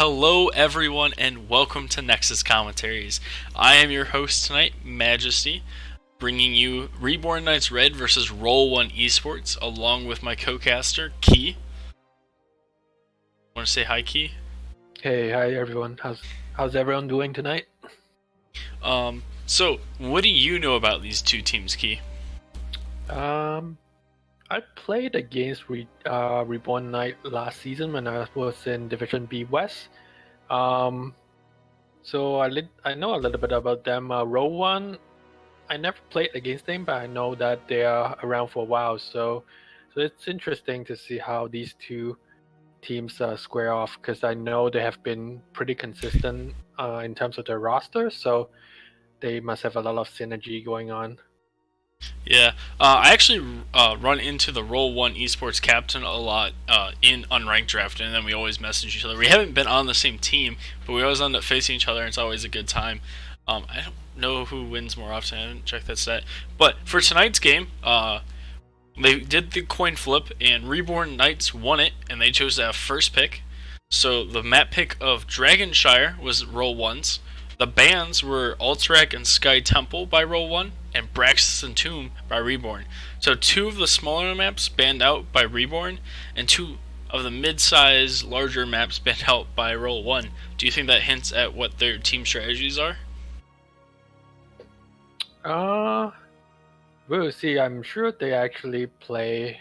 Hello, everyone, and welcome to Nexus Commentaries. I am your host tonight, Majesty, bringing you Reborn Knights Red versus Roll1 Esports, along with my co-caster, Key. Want to say hi, Key? Hey, hi everyone. How's everyone doing tonight? So what do you know about these two teams, Key? I played against Reborn Knight last season when I was in Division B West. So I know a little bit about them. roll1, I never played against them, but I know that they are around for a while. So it's interesting to see how these two teams square off, because I know they have been pretty consistent in terms of their roster. So they must have a lot of synergy going on. Yeah, I actually run into the Roll1 Esports captain a lot in unranked draft, and then we always message each other. We haven't been on the same team, but we always end up facing each other, and it's always a good time. I don't know who wins more often. I haven't checked that stat. But for tonight's game, they did the coin flip, and Reborn Knights won it, and they chose to have first pick. So the map pick of Dragonshire was Roll1's. The bans were Alterac and Sky Temple by Roll1, and Braxis and Tomb by Reborn. So two of the smaller maps banned out by Reborn, and two of the mid-size, larger maps banned out by Roll1. Do you think that hints at what their team strategies are? We'll see. I'm sure they actually play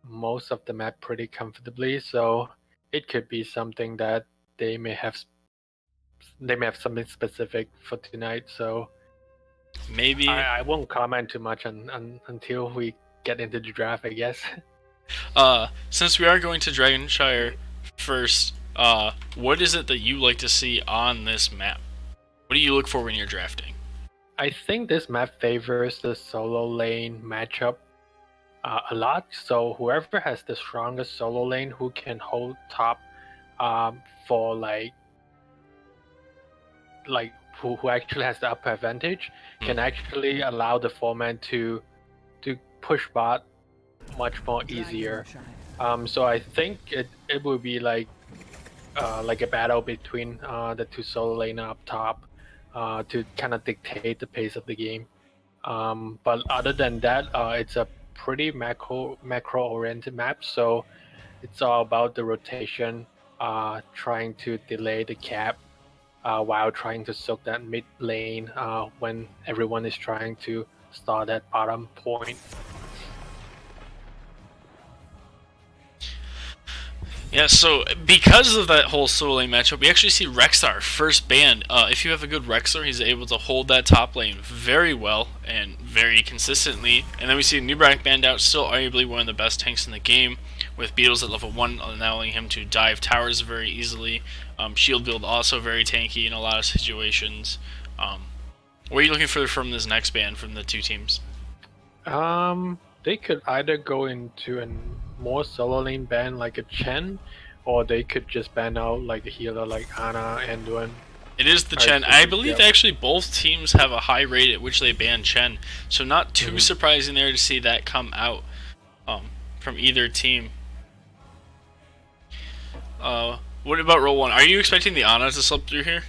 most of the map pretty comfortably, so it could be something that they may have something specific for tonight. So maybe I won't comment too much until we get into the draft, I guess. Since we are going to Dragonshire first, what is it that you like to see on this map? What do you look for when you're drafting? I think this map favors the solo lane matchup a lot. So whoever has the strongest solo lane who can hold top for like who actually has the upper advantage can actually allow the foreman to push bot much more easier. So I think it will be like a battle between the two solo lane up top to kind of dictate the pace of the game. But other than that, it's a pretty macro oriented map, so it's all about the rotation, trying to delay the cap while trying to soak that mid lane when everyone is trying to start at bottom point. Yeah, so because of that whole solo lane matchup, we actually see Rexar first banned. If you have a good Rexar, he's able to hold that top lane very well and very consistently. And then we see Nubrak banned out, still arguably one of the best tanks in the game, with Beetles at level 1 allowing him to dive towers very easily. Shield build also very tanky in a lot of situations. What are you looking for from this next ban from the two teams? They could either go into a more solo lane ban like a Chen, or they could just ban out like a healer like Ana and Duan. It is the Chen. I believe actually both teams have a high rate at which they ban Chen, so not too surprising there to see that come out from either team. What about Roll1? Are you expecting the Ana to slip through here?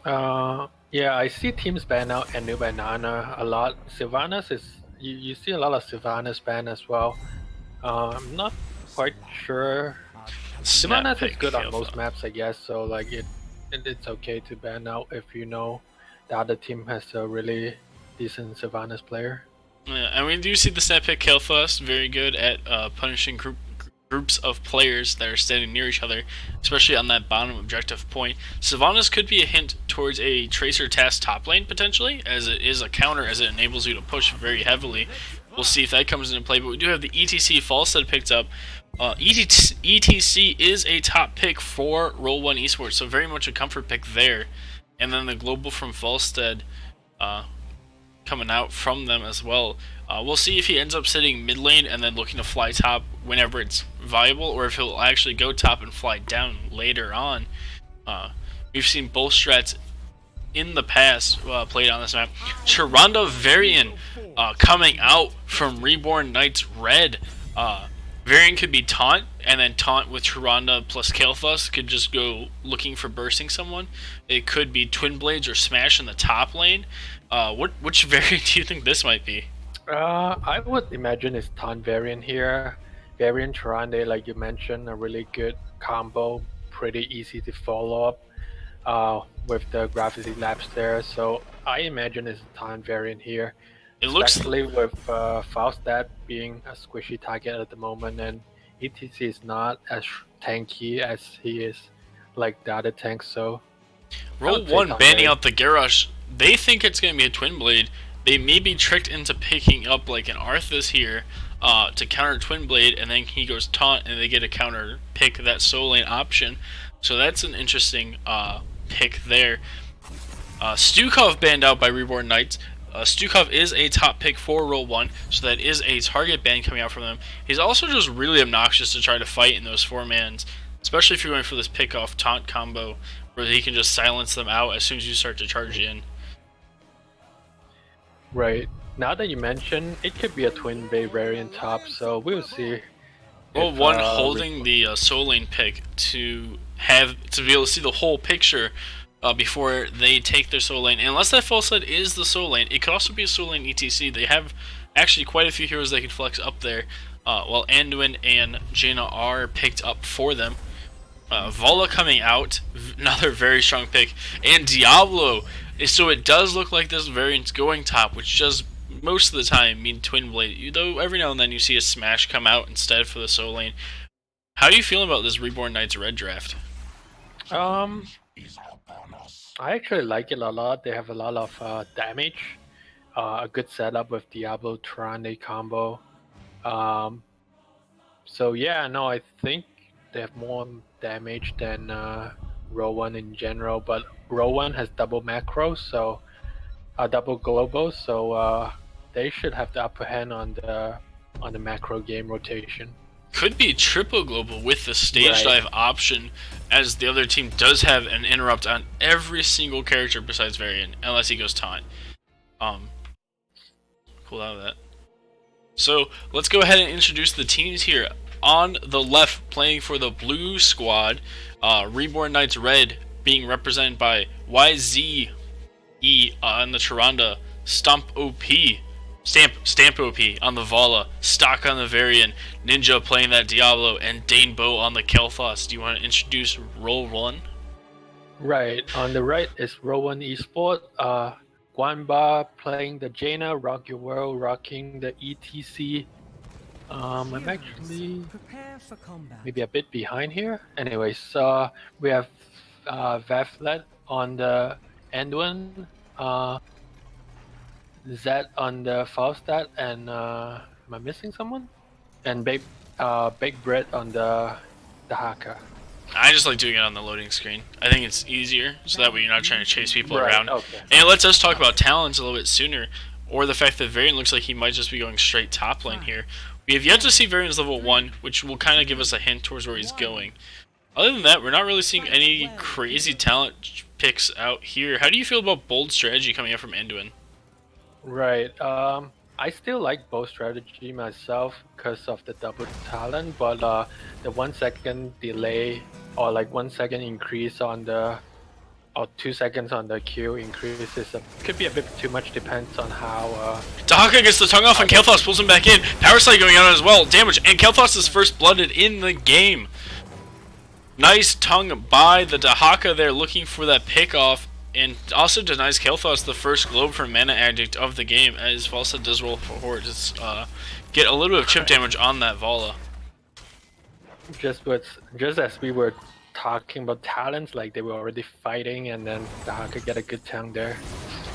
Yeah, I see teams ban out Anub and Ana a lot. Sylvanas is you see a lot of Sylvanas ban as well. I'm not quite sure. Sylvanas is good on most maps, I guess. So like it's okay to ban out if you know the other team has a really decent Sylvanas player. Yeah, and we do see the snap pick Killfast very good at punishing groups of players that are standing near each other, especially on that bottom objective point. Sylvanas could be a hint towards a Tracer task top lane potentially, as it is a counter, as it enables you to push very heavily. We'll see if that comes into play, but we do have the ETC Falstead picked up. ETC is a top pick for Roll1 Esports, so very much a comfort pick there. And then the global from Falstead coming out from them as well. We'll see if he ends up sitting mid lane and then looking to fly top whenever it's viable, or if he'll actually go top and fly down later on. We've seen both strats in the past played on this map. Charonda Varian coming out from Reborn Knights Red. Varian could be taunt, and then taunt with Tyrande plus Kael'thas could just go looking for bursting someone. It could be Twin Blades or Smash in the top lane. Which variant do you think this might be? I would imagine it's taunt variant here. Variant Tyrande, like you mentioned, a really good combo, pretty easy to follow up with the Gravity Labs there. So I imagine it's a taunt variant here. It looks Especially with Faustat being a squishy target at the moment, and ETC is not as tanky as he is like the other tanks, so... roll1 banning out the Garrosh. They think it's going to be a Twin Blade. They may be tricked into picking up like an Arthas here to counter Twin Blade, and then he goes taunt, and they get a counter pick that solo lane option. So that's an interesting pick there. Stukov banned out by Reborn Knights. Stukov is a top pick for roll1, so that is a target ban coming out from them. He's also just really obnoxious to try to fight in those 4-mans, especially if you're going for this pick-off taunt combo, where he can just silence them out as soon as you start to charge in. Right. Now that you mention, it could be a Twin Blade variant top, so we'll see. roll1 holding the solo lane pick to be able to see the whole picture before they take their solo lane. And unless that false set is the solo lane, it could also be a solo lane ETC. They have actually quite a few heroes they can flex up there, while Anduin and Jaina are picked up for them. Valla coming out, another very strong pick, and Diablo. So it does look like this variant's going top, which does most of the time mean Twin Blade, though every now and then you see a Smash come out instead for the solo lane. How do you feel about this Reborn Knights red draft? I actually like it a lot. They have a lot of damage, a good setup with Diablo Tyrande combo. So yeah, no, I think they have more damage than roll1 in general, but roll1 has double macro, so double global, so they should have the upper hand on the macro game rotation. Could be triple global with the stage dive option, as the other team does have an interrupt on every single character besides Varian, unless he goes taunt. Pull out of that. So let's go ahead and introduce the teams here. On the left, playing for the blue squad, Reborn Knights red being represented by YZE on the Tyrande, Stamp OP on the Valla, Stock on the Varian, Ninja playing that Diablo, and Danebo on the Kael'thas. Do you want to introduce roll1? Right, on the right is roll1 esports. Guanba playing the Jaina, Rock Your World rocking the ETC. I'm actually maybe a bit behind here. Anyways, we have Vaflet on the Anduin, Zed on the Faustat, and am I missing someone? And Big Bread on the Haka. I just like doing it on the loading screen. I think it's easier, so that way you're not trying to chase people around. Okay. And it lets us talk about talents a little bit sooner, or the fact that Varian looks like he might just be going straight top lane here. We have yet to see Varian's level 1, which will kind of give us a hint towards where he's going. Other than that, we're not really seeing any crazy talent picks out here. How do you feel about bold strategy coming out from Anduin? Right. I still like bold strategy myself because of the double talent, but the 1 second delay or like 1 second increase on the, or 2 seconds on the Q increases could be a bit too much, depends on how... Dahaka gets the tongue off and Kael'thas pulls him back in. Power Slide going on as well. Damage, and Kael'thas is first blooded in the game. Nice tongue by the Dahaka there, looking for that pick off, and also denies Kael'thas the first globe for Mana Addict of the game, as Valsa does roll forward to get a little bit of chip damage on that Valla. Just as we were talking about talents, like they were already fighting, and then Dahaka get a good tongue there.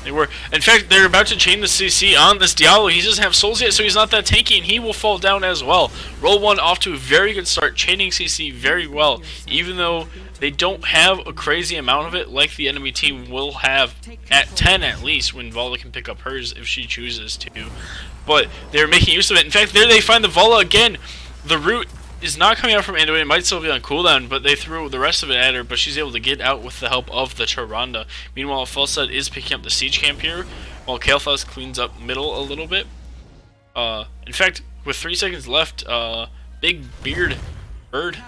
They were. In fact, they're about to chain the CC on this Diablo. He doesn't have souls yet, so he's not that tanky, and he will fall down as well. roll1 off to a very good start, chaining CC very well, even though they don't have a crazy amount of it like the enemy team will have at 10 at least, when Valla can pick up hers if she chooses to. But they're making use of it. In fact, there they find the Valla again. The root is not coming out from Anduin. It might still be on cooldown, but they threw the rest of it at her, but she's able to get out with the help of the Tyrande. Meanwhile, Falstad is picking up the siege camp here, while Kael'thas cleans up middle a little bit. In fact, with 3 seconds left, big beard bird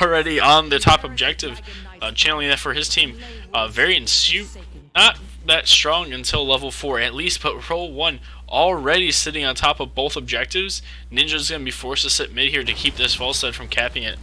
already on the top objective, channeling that for his team. Varian Suit, not that strong until level 4 at least, but roll1 already sitting on top of both objectives. Ninja's going to be forced to sit mid here to keep this Falstad from capping it.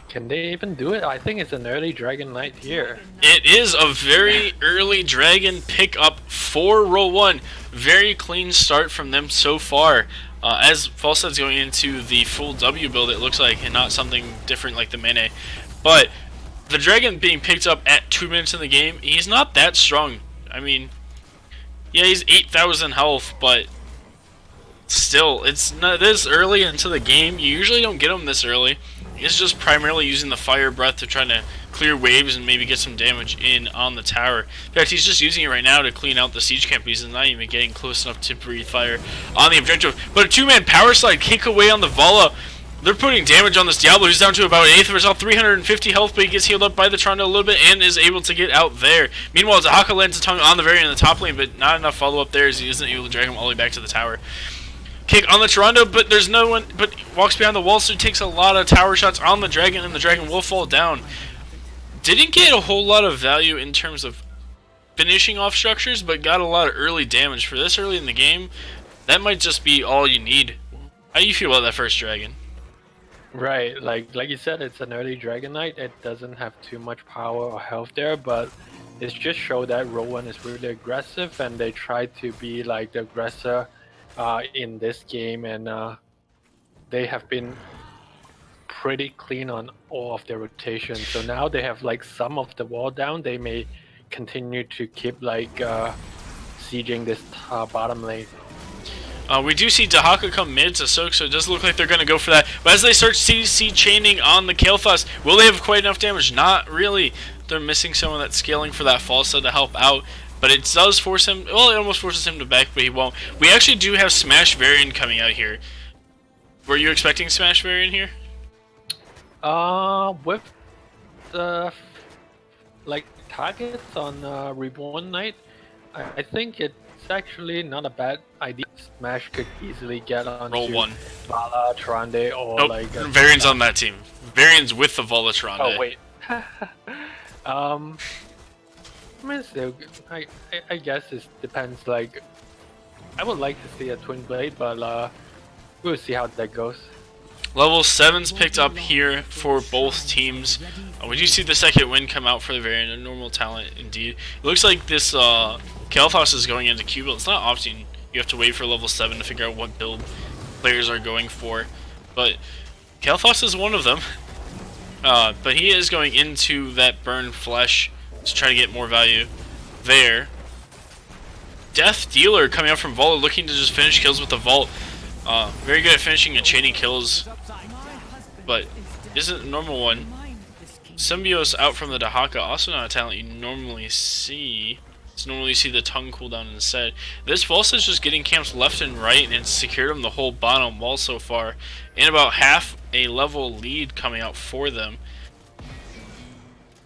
Can they even do it? I think it's an early Dragon Knight here. It is a very early Dragon pickup for roll1. Very clean start from them so far. As Falstad's going into the full W build, it looks like, and not something different like the Mene. But the Dragon being picked up at 2 minutes in the game, he's not that strong. I mean, yeah, he's 8,000 health, but still, it's not this early into the game. You usually don't get him this early. It's just primarily using the fire breath to try to clear waves and maybe get some damage in on the tower. In fact, he's just using it right now to clean out the siege camp. He's not even getting close enough to breathe fire on the objective. But a 2-man power slide kick away on the Vala. They're putting damage on this Diablo, who's down to about an eighth of herself, 350 health, but he gets healed up by the Tronda a little bit and is able to get out there. Meanwhile, Dahaka lands a tongue on the Varian in the top lane, but not enough follow-up there as he isn't able to drag him all the way back to the tower. Kick on the Tronda, but there's no one, but walks behind the wall, so he takes a lot of tower shots on the Dragon, and the Dragon will fall down. Didn't get a whole lot of value in terms of finishing off structures, but got a lot of early damage. For this early in the game, that might just be all you need. How do you feel about that first Dragon? Right, like you said, it's an early Dragon Knight. It doesn't have too much power or health there, but it's just show that roll1 is really aggressive, and they try to be like the aggressor in this game, and they have been pretty clean on all of their rotations. So now they have like some of the wall down. They may continue to keep like sieging this bottom lane. We do see Dahaka come mid to soak, so it does look like they're going to go for that. But as they start CC chaining on the Kael'thas, will they have quite enough damage? Not really. They're missing someone that's scaling for that Falstad to help out. But it does force him, well, it almost forces him to back, but he won't. We actually do have Smash Varian coming out here. Were you expecting Smash Varian here? With the like targets on Reborn Knight, I think it's actually not a bad idea. Smash could easily get on roll1. Vala, Tronde, or nope, like Varian's on that team. Varian's with the Vala Tronde. Oh wait. I mean, still, I guess it depends. Like, I would like to see a twin blade, but we'll see how that goes. Level 7's picked up here for both teams. We do see the second win come out for the Varian, a normal talent indeed. It looks like this Kael'thas is going into Q build. It's not often you have to wait for level 7 to figure out what build players are going for, but Kael'thas is one of them. But he is going into that burned flesh to try to get more value there. Death Dealer coming out from Vault, looking to just finish kills with the Vault. Very good at finishing and chaining kills, but isn't a normal one. Symbios out from the Dahaka, also not a talent you normally see. It's normally you see the tongue cooldown instead. This Volsa is just getting camps left and right, and it's secured them the whole bottom wall so far. And about half a level lead coming out for them.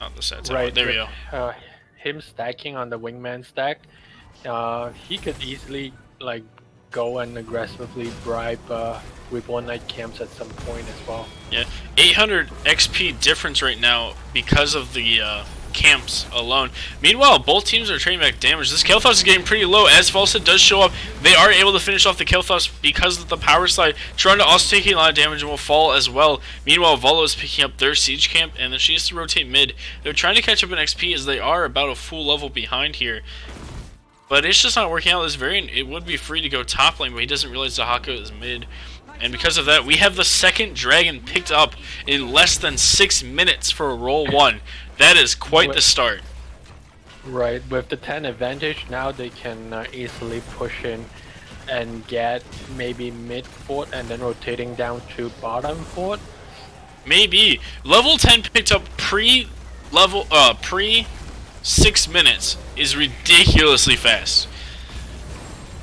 Not the set. Right, there we go. Him stacking on the wingman stack, he could easily like go and aggressively bribe Reborn Knight camps at some point as well. Yeah, 800 XP difference right now because of the camps alone. Meanwhile, both teams are trading back damage. This Kael'thas is getting pretty low. As Falsa does show up, they are able to finish off the Kael'thas because of the power slide. Tronda also taking a lot of damage and will fall as well. Meanwhile, Volo is picking up their siege camp, and then she has to rotate mid. They're trying to catch up in XP as they are about a full level behind here. But it's just not working out. This Variant, it would be free to go top lane, but he doesn't realize Dahaka is mid. And because of that, we have the second dragon picked up in less than 6 minutes for a roll1. That is quite the start. Right, with the 10 advantage, now they can easily push in and get maybe mid fort and then rotating down to bottom fort. Maybe. Level 10 picked up pre 6 minutes is ridiculously fast.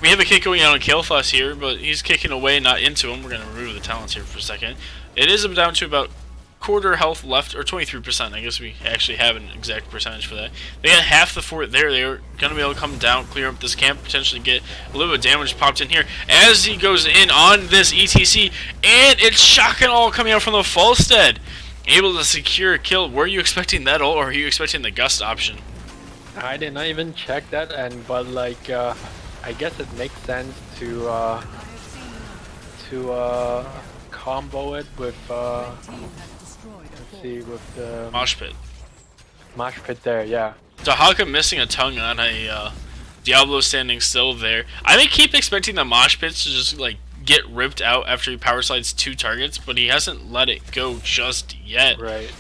We have a kick going out on Kael'thas here, but he's kicking away, not into him. We're going to remove the talents here for a second. It is down to about quarter health left, or 23%. I guess we actually have an exact percentage for that. They got half the fort there. They're going to be able to come down, clear up this camp, potentially get a little bit of damage popped in here as he goes in on this ETC, and it's shock and all coming out from the Falstead. Able to secure a kill. Were you expecting that ult, or are you expecting the gust option? I did not even check that, but like I guess it makes sense to combo it with let's see, with the Mosh pit. mosh pit there. Yeah. Dahaka missing a tongue on a Diablo standing still there. I keep expecting the mosh pits to just like get ripped out after he power slides 2 targets, but he hasn't let it go just yet. Right.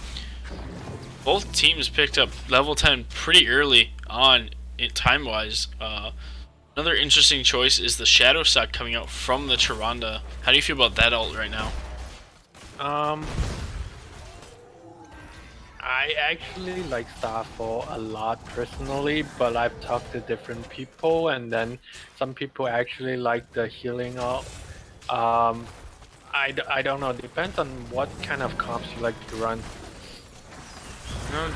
Both teams picked up level 10 pretty early on, time-wise. Another interesting choice is the Shadow Stock coming out from the Tyrande. How do you feel about that ult right now? I actually like Starfall a lot personally, but I've talked to different people, and then some people actually like the healing ult. I don't know. Depends on what kind of comps you like to run.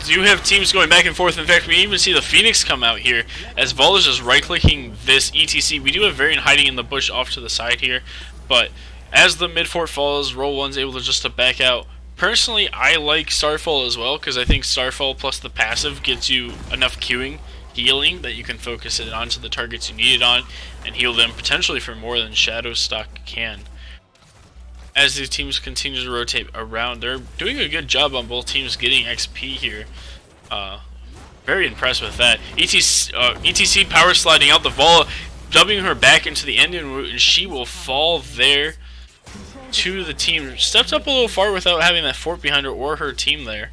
Do you have teams going back and forth? In fact, we even see the Phoenix come out here as Vol is just right-clicking this ETC. We do have Varian hiding in the bush off to the side here, but as the mid fort falls, roll1's able to just back out. Personally, I like Starfall as well because I think Starfall plus the passive gets you enough queuing, healing, that you can focus it onto the targets you need it on and heal them potentially for more than Shadow Stock can. As these teams continue to rotate around, they're doing a good job on both teams getting XP here. Very impressed with that. ETC power sliding out the Vol, dubbing her back into the ending route, and she will fall there to the team. Stepped up a little far without having that fort behind her or her team there.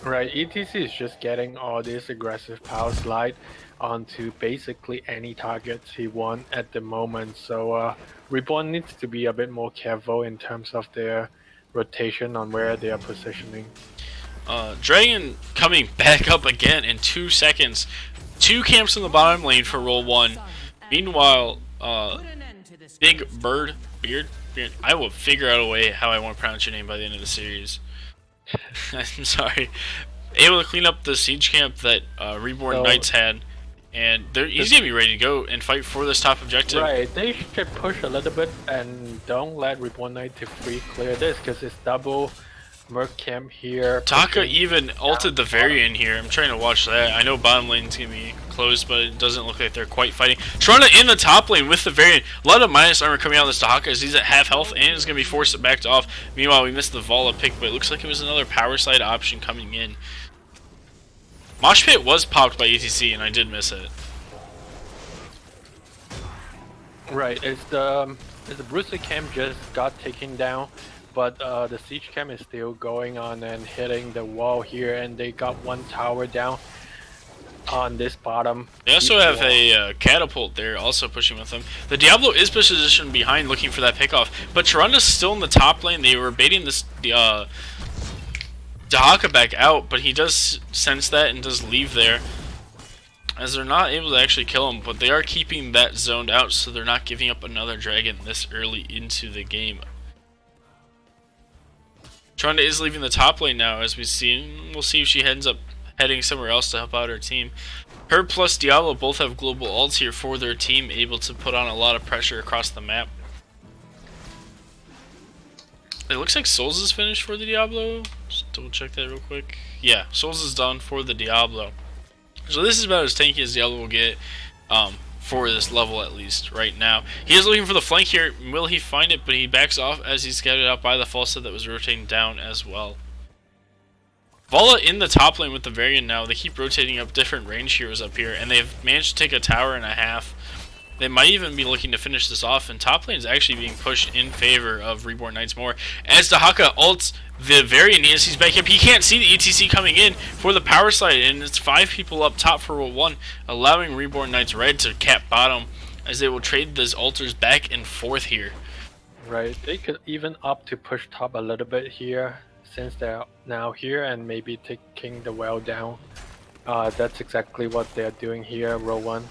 Right, ETC is just getting all this aggressive power slide onto basically any targets he wants at the moment, so Reborn needs to be a bit more careful in terms of their rotation on where they are positioning. Dragon coming back up again in 2 seconds. 2 camps in the bottom lane for roll1. Meanwhile, Big Beard, I will figure out a way how I want to pronounce your name by the end of the series. I'm sorry. Able to clean up the siege camp that Reborn Knights had, and he's gonna be ready to go and fight for this top objective. Right, they should push a little bit and don't let Reborn Knight to free clear this because it's double Merc camp here. Taka even ulted the Varian here. I'm trying to watch that. I know bottom lane's gonna be closed, but it doesn't look like they're quite fighting. Tyrande in the top lane with the Varian. A lot of minus armor coming out of this Taka as he's at half health and is gonna be forced to back off. Meanwhile, we missed the Vala pick, but it looks like it was another power slide option coming in. Mosh Pit was popped by ETC, and I did miss it. Right, it's the Brewster camp just got taken down, but the siege camp is still going on and hitting the wall here, and they got 1 tower down on this bottom. They also have a catapult there, also pushing with them. The Diablo is positioned behind, looking for that pickoff, but Tyrande's still in the top lane. They were baiting this Dahaka back out, but he does sense that and does leave there, as they're not able to actually kill him, but they are keeping that zoned out, so they're not giving up another dragon this early into the game. Tyrande is leaving the top lane now, as we've seen. We'll see if she ends up heading somewhere else to help out her team. Her plus Diablo both have global ults here for their team, able to put on a lot of pressure across the map. It looks like Souls is finished for the Diablo. Just double check that real quick. Yeah, Souls is done for the Diablo. So this is about as tanky as Diablo will get for this level, at least right now. He is looking for the flank here. Will he find it? But he backs off as he's scouted out by the Falsa that was rotating down as well. Vala in the top lane with the Varian now. They keep rotating up different range heroes up here, and they've managed to take a tower and a half. They might even be looking to finish this off, and top lane is actually being pushed in favor of Reborn Knights more. As Dahaka ults the Varian as he's back up, he can't see the ETC coming in for the power slide, and it's 5 people up top for roll1, allowing Reborn Knights red to cap bottom, as they will trade those altars back and forth here. Right, they could even opt to push top a little bit here, since they're now here, and maybe taking the well down. That's exactly what they're doing here, roll1.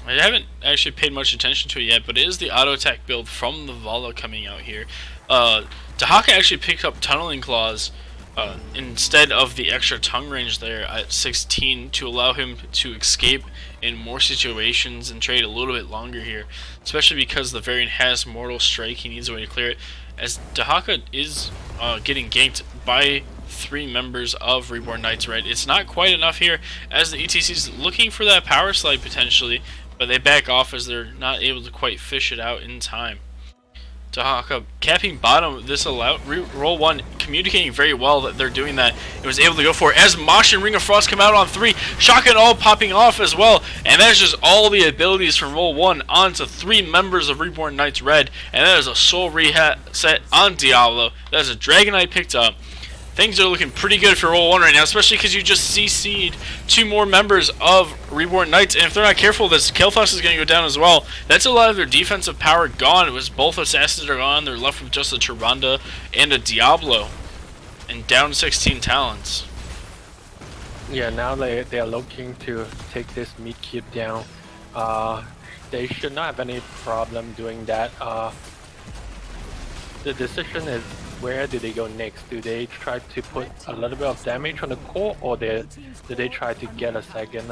I haven't actually paid much attention to it yet, but it is the auto attack build from the Vala coming out here. Dahaka actually picked up Tunneling Claws instead of the extra tongue range there at 16 to allow him to escape in more situations and trade a little bit longer here, especially because the variant has Mortal Strike. He needs a way to clear it, as Dahaka is getting ganked by 3 members of Reborn Knights Red. It's not quite enough here, as the ETC's looking for that power slide potentially, but they back off as they're not able to quite fish it out in time. Dahaka capping bottom, this allowed roll1 communicating very well that they're doing that. It was able to go for it as Mosh and Ring of Frost come out on 3. Shotgun all popping off as well, and that's just all the abilities from roll1 onto 3 members of Reborn Knights Red, and that is a soul reset on Diablo. That is a Dragon Knight picked up. Things are looking pretty good for roll1 right now, especially because you just CC'd 2 more members of Reborn Knights, and if they're not careful, this Kael'thas is going to go down as well. That's a lot of their defensive power gone. It was both assassins are gone. They're left with just a Tyrande and a Diablo, and down 16 talents. Yeah, now they are looking to take this mid keep down. They should not have any problem doing that. The decision is, where do they go next? Do they try to put a little bit of damage on the core, or do they try to get a second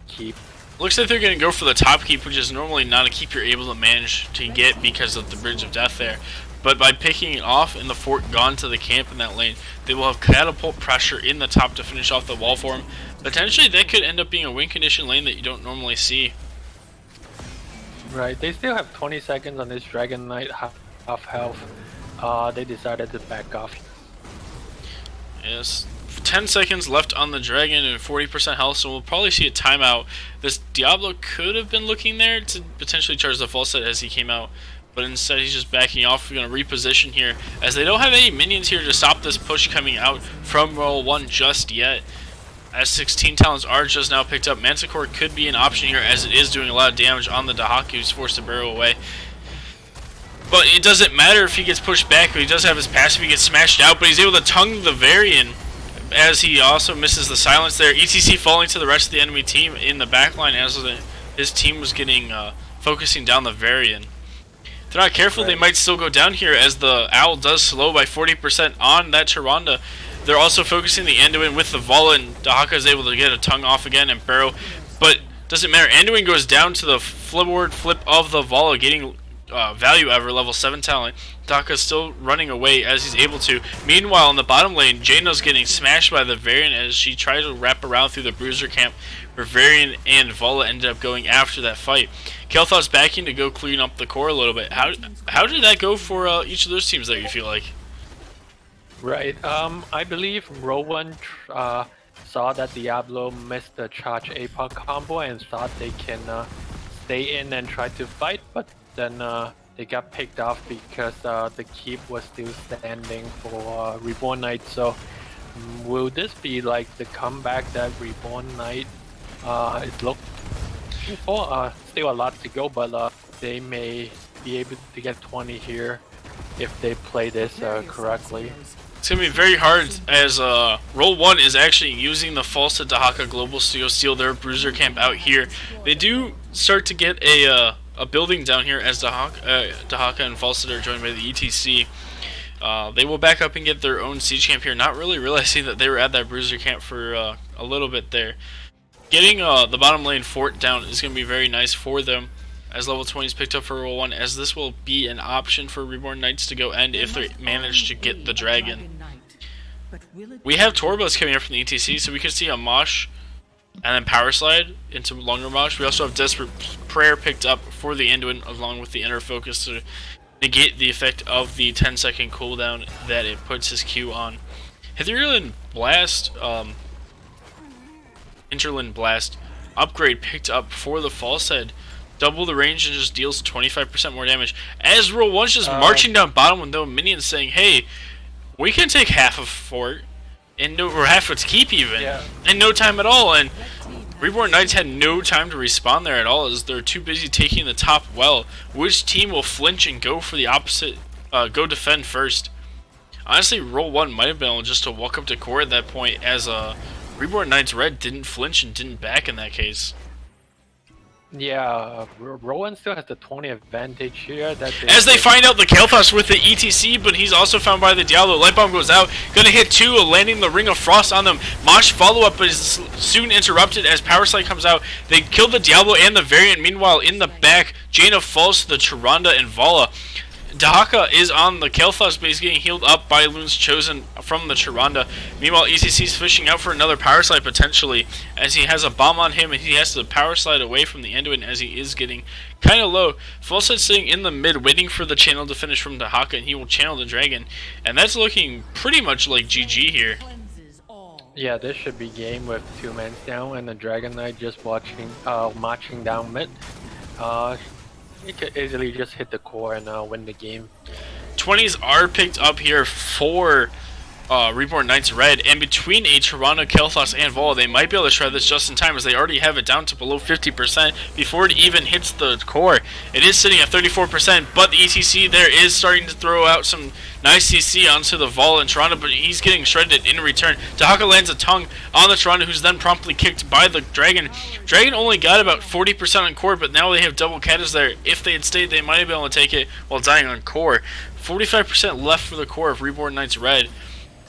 keep? Looks like they're going to go for the top keep, which is normally not a keep you're able to manage to get because of the Bridge of Death there. But by picking it off and the fort gone to the camp in that lane, they will have catapult pressure in the top to finish off the wall for them. Potentially that could end up being a win condition lane that you don't normally see. Right, they still have 20 seconds on this Dragon Knight, half health. They decided to back off. Yes, 10 seconds left on the Dragon and 40% health, so we'll probably see a timeout. This Diablo could have been looking there to potentially charge the full set as he came out, but instead he's just backing off. We're going to reposition here, as they don't have any minions here to stop this push coming out from roll1 just yet. As 16 talents are just now picked up, Manticore could be an option here, as it is doing a lot of damage on the Dahaka, who's forced to barrel away. But it doesn't matter if he gets pushed back, but he does have his passive. He gets smashed out, but he's able to tongue the Varian, as he also misses the silence there. ETC falling to the rest of the enemy team in the backline as his team was getting focusing down the Varian. If they're not careful, they might still go down here, as the Owl does slow by 40% on that Tyrande. They're also focusing the Anduin with the Vala, and Dahaka is able to get a tongue off again and barrow. But doesn't matter. Anduin goes down to the forward flip of the Vala, getting value ever, level 7 talent. Dahaka's still running away as he's able to. Meanwhile, in the bottom lane, Jaina's getting smashed by the Varian as she tried to wrap around through the Bruiser camp, where Varian and Vala ended up going after that fight. Kael'thas backing to go clean up the core a little bit. How did that go for each of those teams there, you feel like? Right, I believe roll1 saw that Diablo missed the charge APOC combo and thought they can stay in and try to fight, but then they got picked off because the keep was still standing for Reborn Knight. So will this be like the comeback that Reborn Knight is looking for? Still a lot to go, but they may be able to get 20 here if they play this correctly. It's going to be very hard, as roll1 is actually using the false Dahaka Global to go steal their Bruiser camp out here. They do start to get a building down here as Dahaka and Falset are joined by the ETC. They will back up and get their own siege camp here, not really realizing that they were at that Bruiser camp for a little bit there. Getting the bottom lane fort down is going to be very nice for them, as level 20 is picked up for roll1, as this will be an option for Reborn Knights to go end if they manage to get the Dragon. We have Torbus coming up from the ETC, so we could see a Mosh and then Power Slide into longer Mosh. We also have Desperate Prayer picked up for the Anduin, along with the Inner Focus to negate the effect of the 10-second cooldown that it puts his Q on. Hinterland Blast, Hinterland Blast upgrade picked up for the False Head. Double the range and just deals 25% more damage. As roll1's just marching down bottom with no minions, saying, hey, we can take half of fort, or half of its keep even, in no time at all. And Reborn Knights had no time to respawn there at all, as they're too busy taking the top well. Which team will flinch and go for the opposite, go defend first? Honestly, roll1 might have been able just to walk up to core at that point, as Reborn Knights Red didn't flinch and didn't back in that case. Yeah, roll1 still has the 20 advantage here. That As they find out the Kael'thas with the ETC, but he's also found by the Diablo. Light Bomb goes out, gonna hit 2, landing the Ring of Frost on them. Mosh follow-up is soon interrupted as Power Slide comes out. They kill the Diablo and the Variant. Meanwhile, in the back, Jaina falls to the Tyrande and Vala. Dahaka is on the Kael'thas base getting healed up by Loon's Chosen from the Tyrande. Meanwhile, ECC's fishing out for another power slide potentially as he has a bomb on him and he has to power slide away from the Anduin as he is getting kind of low. Falsehead sitting in the mid waiting for the channel to finish from Dahaka and he will channel the dragon. And that's looking pretty much like GG here. Yeah, this should be game with 2 men down and the Dragon Knight just marching down mid. He could easily just hit the core and win the game. 20s are picked up here for Reborn Knights Red, and between a Tyrande, Kael'thas, and Vala, they might be able to shred this just in time as they already have it down to below 50% before it even hits the core. It is sitting at 34%, but the ETC there is starting to throw out some nice CC onto the Vala and Tyrande, but he's getting shredded in return. Dahaka lands a tongue on the Tyrande, who's then promptly kicked by the Dragon. Dragon only got about 40% on core, but now they have double Katas there. If they had stayed, they might have been able to take it while dying on core. 45% left for the core of Reborn Knights Red.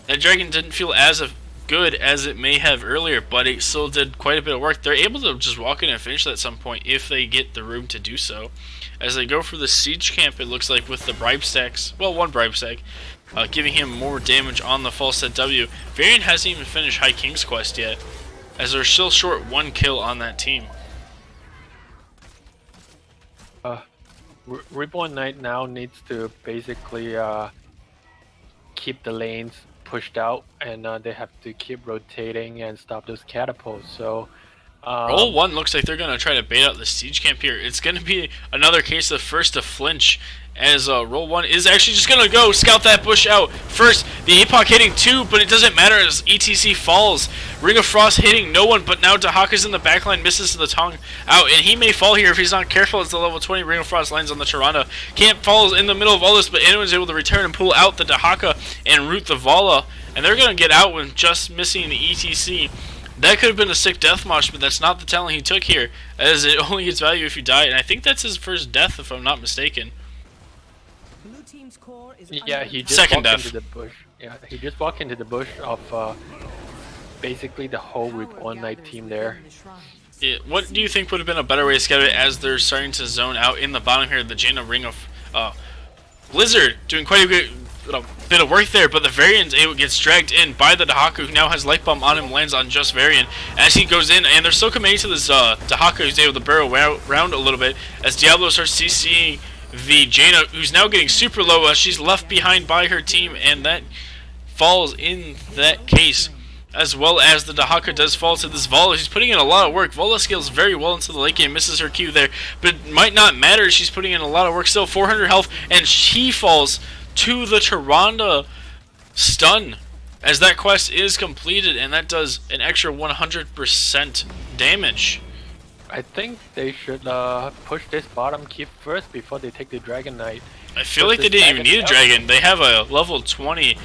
That Dragon didn't feel as good as it may have earlier, but it still did quite a bit of work. They're able to just walk in and finish that at some point if they get the room to do so. As they go for the siege camp, it looks like with the bribe stacks, well, 1 bribe stack, giving him more damage on the false set W. Varian hasn't even finished High King's Quest yet, as they're still short 1 kill on that team. Reborn Knight now needs to basically keep the lanes pushed out, and they have to keep rotating and stop those catapults. So roll1 looks like they're going to try to bait out the siege camp here. It's going to be another case of first to flinch, as roll1 is actually just going to go scout that bush out. First, the APOC hitting 2, but it doesn't matter as ETC falls. Ring of Frost hitting no one, but now Dahaka's in the backline, misses the tongue out, and he may fall here if he's not careful as the level 20 Ring of Frost lands on the Tyrande. Camp falls in the middle of all this, but anyone's able to return and pull out the Dahaka and root the Vala, and they're going to get out with just missing the ETC. That could have been a sick deathmatch, but that's not the talent he took here, as it only gets value if you die, and I think that's his first death if I'm not mistaken. Yeah, he just Second walked death. into the bush. Yeah, he just walked into the bush of basically the whole Reborn Knight team there. Yeah, what do you think would have been a better way to scout it as they're starting to zone out in the bottom here? The Jaina Ring of Blizzard doing quite a bit of work there, but the Varian gets dragged in by the Dahaka, who now has Light Bomb on him, lands on just Varian as he goes in, and they're still committing to this Dahaka, who's able to burrow around a little bit as Diablo starts CCing the Jaina, who's now getting super low as she's left behind by her team, and that falls in that case. As well as the Dahaka does fall to this Vala. She's putting in a lot of work. Vala scales very well into the late game, misses her Q there, but it might not matter. She's putting in a lot of work still. 400 health, and she falls to the Tyrande stun as that quest is completed, and that does an extra 100% damage. I think they should push this bottom keep first before they take the Dragon Knight. I feel like they didn't even need a dragon. They have a level 20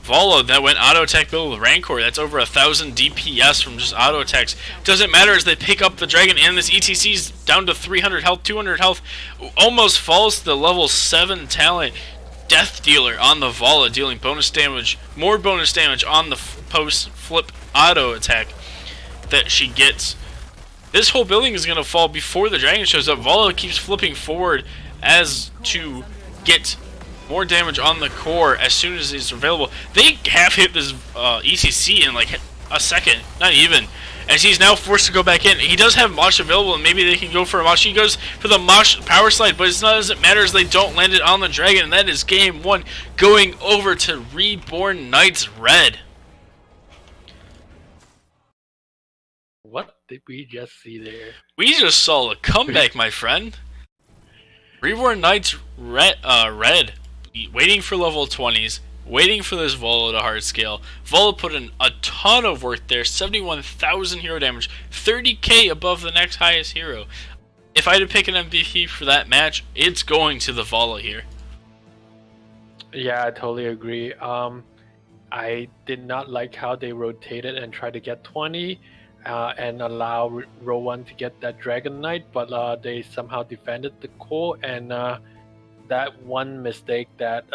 Vala that went auto attack build with Rancor. That's over 1,000 DPS from just auto attacks. Doesn't matter as they pick up the dragon, and this ETC's down to 300 health, 200 health, almost falls to the level 7 talent Death Dealer on the Vala, dealing bonus damage, more bonus damage on the post flip auto attack that she gets. This whole building is going to fall before the dragon shows up. Vala keeps flipping forward as to get more damage on the core as soon as it's available. They have hit this ECC in like a second, not even, as he's now forced to go back in. He does have Mosh available, and maybe they can go for a Mosh. He goes for the Mosh power slide, but it doesn't matter as they don't land it on the dragon, and that is game 1 going over to Reborn Knights Red. What did we just see there? We just saw a comeback, my friend. Reborn Knights Red, waiting for level 20s, waiting for this Vala to hard scale. Vala put in a ton of work there, 71,000 hero damage, 30k above the next highest hero. If I had to pick an MVP for that match, it's going to the Vala here. Yeah, I totally agree. I did not like how they rotated and tried to get 20, and allow roll1 to get that Dragon Knight, but they somehow defended the core, and that one mistake that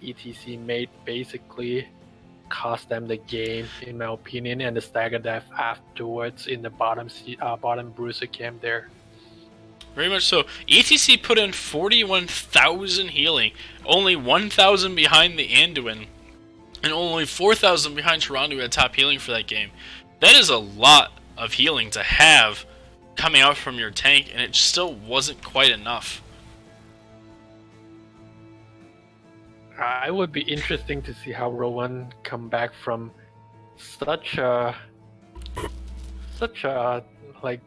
ETC made basically cost them the game, in my opinion, and the stagger death afterwards in the bottom bruiser camp there. Very much so. ETC put in 41,000 healing, only 1,000 behind the Anduin, and only 4,000 behind Tarandu at top healing for that game. That is a lot of healing to have coming out from your tank, and it still wasn't quite enough. It would be interesting to see how roll1 come back from such a like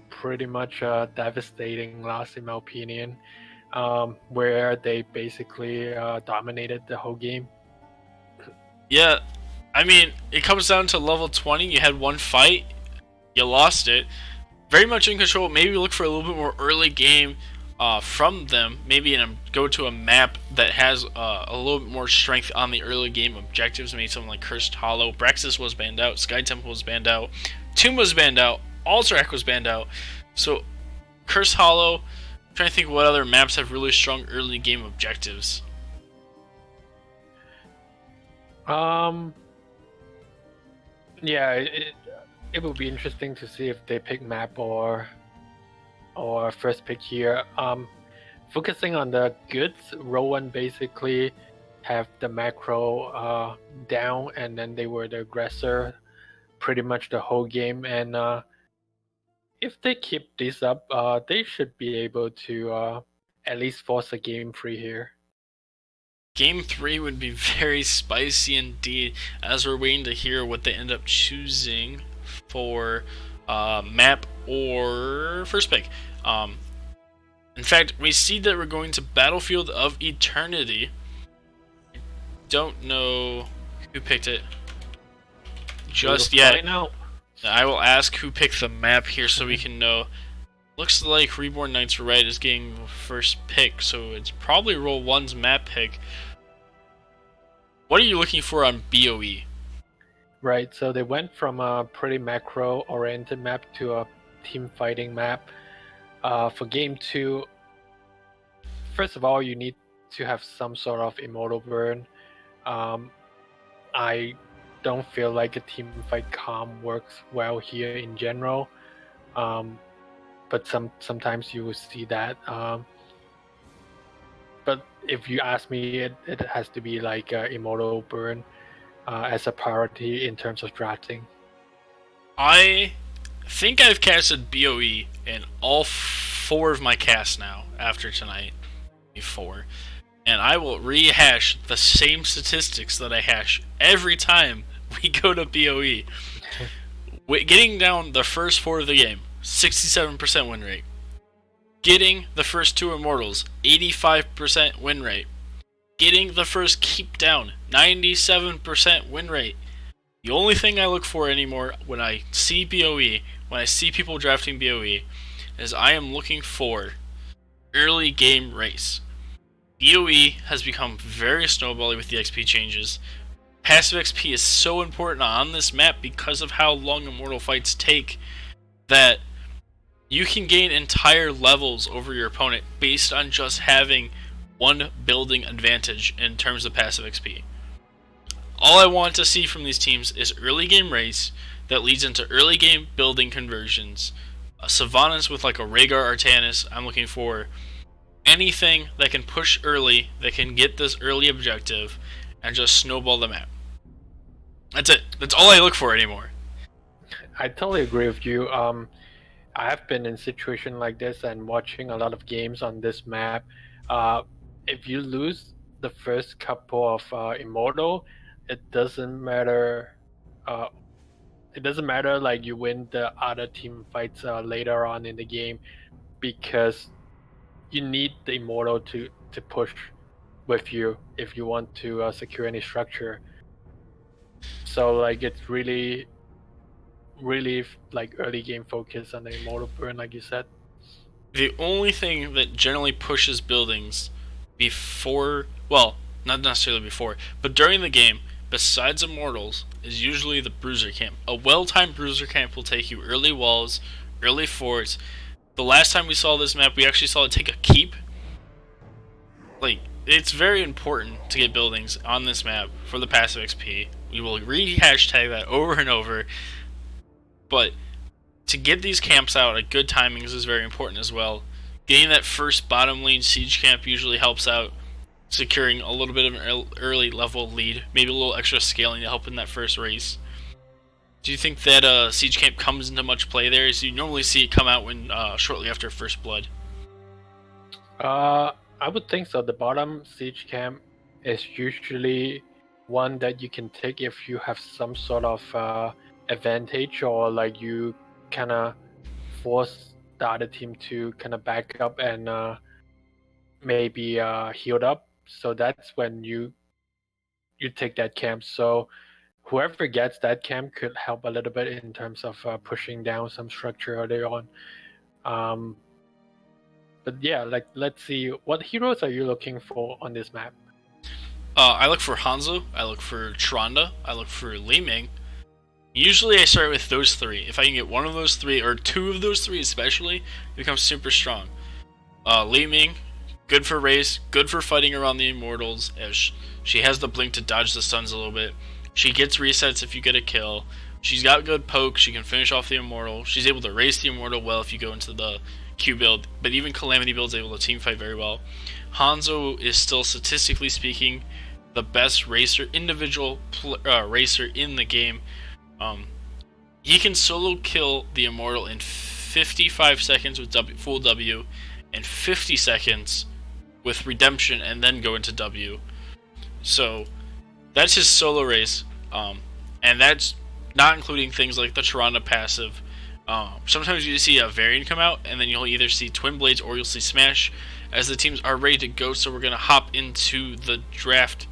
pretty much devastating loss, in my opinion, where they basically dominated the whole game. Yeah, I mean, it comes down to level 20. You had one fight, you lost it. Very much in control. Maybe look for a little bit more early game from them. Maybe go to a map that has a little bit more strength on the early game objectives. Maybe something like Cursed Hollow. Braxis was banned out. Sky Temple was banned out. Tomb was banned out. Alterac was banned out. So, Cursed Hollow. I'm trying to think what other maps have really strong early game objectives. Yeah, it will be interesting to see if they pick map or first pick here. Focusing on the goods, roll1 basically have the macro down, and then they were the aggressor pretty much the whole game. And if they keep this up, they should be able to at least force a game 3 here. Game 3 would be very spicy indeed, as we're waiting to hear what they end up choosing for map or first pick. In fact, we see that we're going to Battlefield of Eternity. I don't know who picked it just yet. Right now. I will ask who picked the map here so we can know. Looks like Reborn Knights Red is getting the first pick, so it's probably roll1's map pick. What are you looking for on BOE? Right, so they went from a pretty macro-oriented map to a team fighting map. For game 2, first of all, you need to have some sort of immortal burn. I don't feel like a team fight calm works well here in general, but sometimes you will see that. But if you ask me, it has to be like immortal burn as a priority in terms of drafting. I think I've casted BOE in all 4 of my casts now after tonight. 4. And I will rehash the same statistics that I hash every time we go to BOE. Getting down the first 4 of the game, 67% win rate. Getting the first 2 Immortals, 85% win rate. Getting the first keep down, 97% win rate. The only thing I look for anymore when I see BOE, when I see people drafting BOE, is I am looking for early game race. BOE has become very snowbally with the XP changes. Passive XP is so important on this map because of how long Immortal fights take that you can gain entire levels over your opponent based on just having one building advantage in terms of passive XP. All I want to see from these teams is early game race that leads into early game building conversions. Sylvanas with like a Rhaegar Artanis. I'm looking for anything that can push early, that can get this early objective, and just snowball the map. That's it. That's all I look for anymore. I totally agree with you. I have been in a situation like this and watching a lot of games on this map. If you lose the first couple of Immortal, it doesn't matter. It doesn't matter like you win the other team fights later on in the game, because you need the Immortal to push with you if you want to secure any structure. So like it's really like early game focus on the Immortal burn, like you said. The only thing that generally pushes buildings before, well, not necessarily before, but during the game, besides Immortals, is usually the Bruiser camp. A well-timed Bruiser camp will take you early walls, early forts. The last time we saw this map, we actually saw it take a keep. Like, it's very important to get buildings on this map for the passive XP. We will re-hashtag that over and over. But to get these camps out at good timings is very important as well. Getting that first bottom lane siege camp usually helps out, securing a little bit of an early level lead, maybe a little extra scaling to help in that first race. Do you think that siege camp comes into much play there, as you normally see it come out when shortly after first blood? I would think so. The bottom siege camp is usually one that you can take if you have some sort of advantage, or like you kind of force the other team to kind of back up and maybe healed up. So that's when you take that camp. So whoever gets that camp could help a little bit in terms of pushing down some structure early on. But yeah, like, let's see, what heroes are you looking for on this map? I look for Hanzo, I look for Tronda, I look for Li Ming. Usually I start with those three. If I can get one of those three, or two of those three especially, it becomes super strong. Li Ming, good for race, good for fighting around the Immortals, as she has the blink to dodge the stuns a little bit. She gets resets if you get a kill. She's got good poke, she can finish off the Immortal. She's able to race the Immortal well if you go into the Q build, but even Calamity build is able to teamfight very well. Hanzo is still, statistically speaking, the best racer, individual racer in the game. He can solo kill the Immortal in 55 seconds with full W, and 50 seconds with Redemption, and then go into W. So that's his solo race, and that's not including things like the Tronda passive. Sometimes you see a variant come out, and then you'll either see Twin Blades or you'll see Smash, as the teams are ready to go. So we're going to hop into the draft.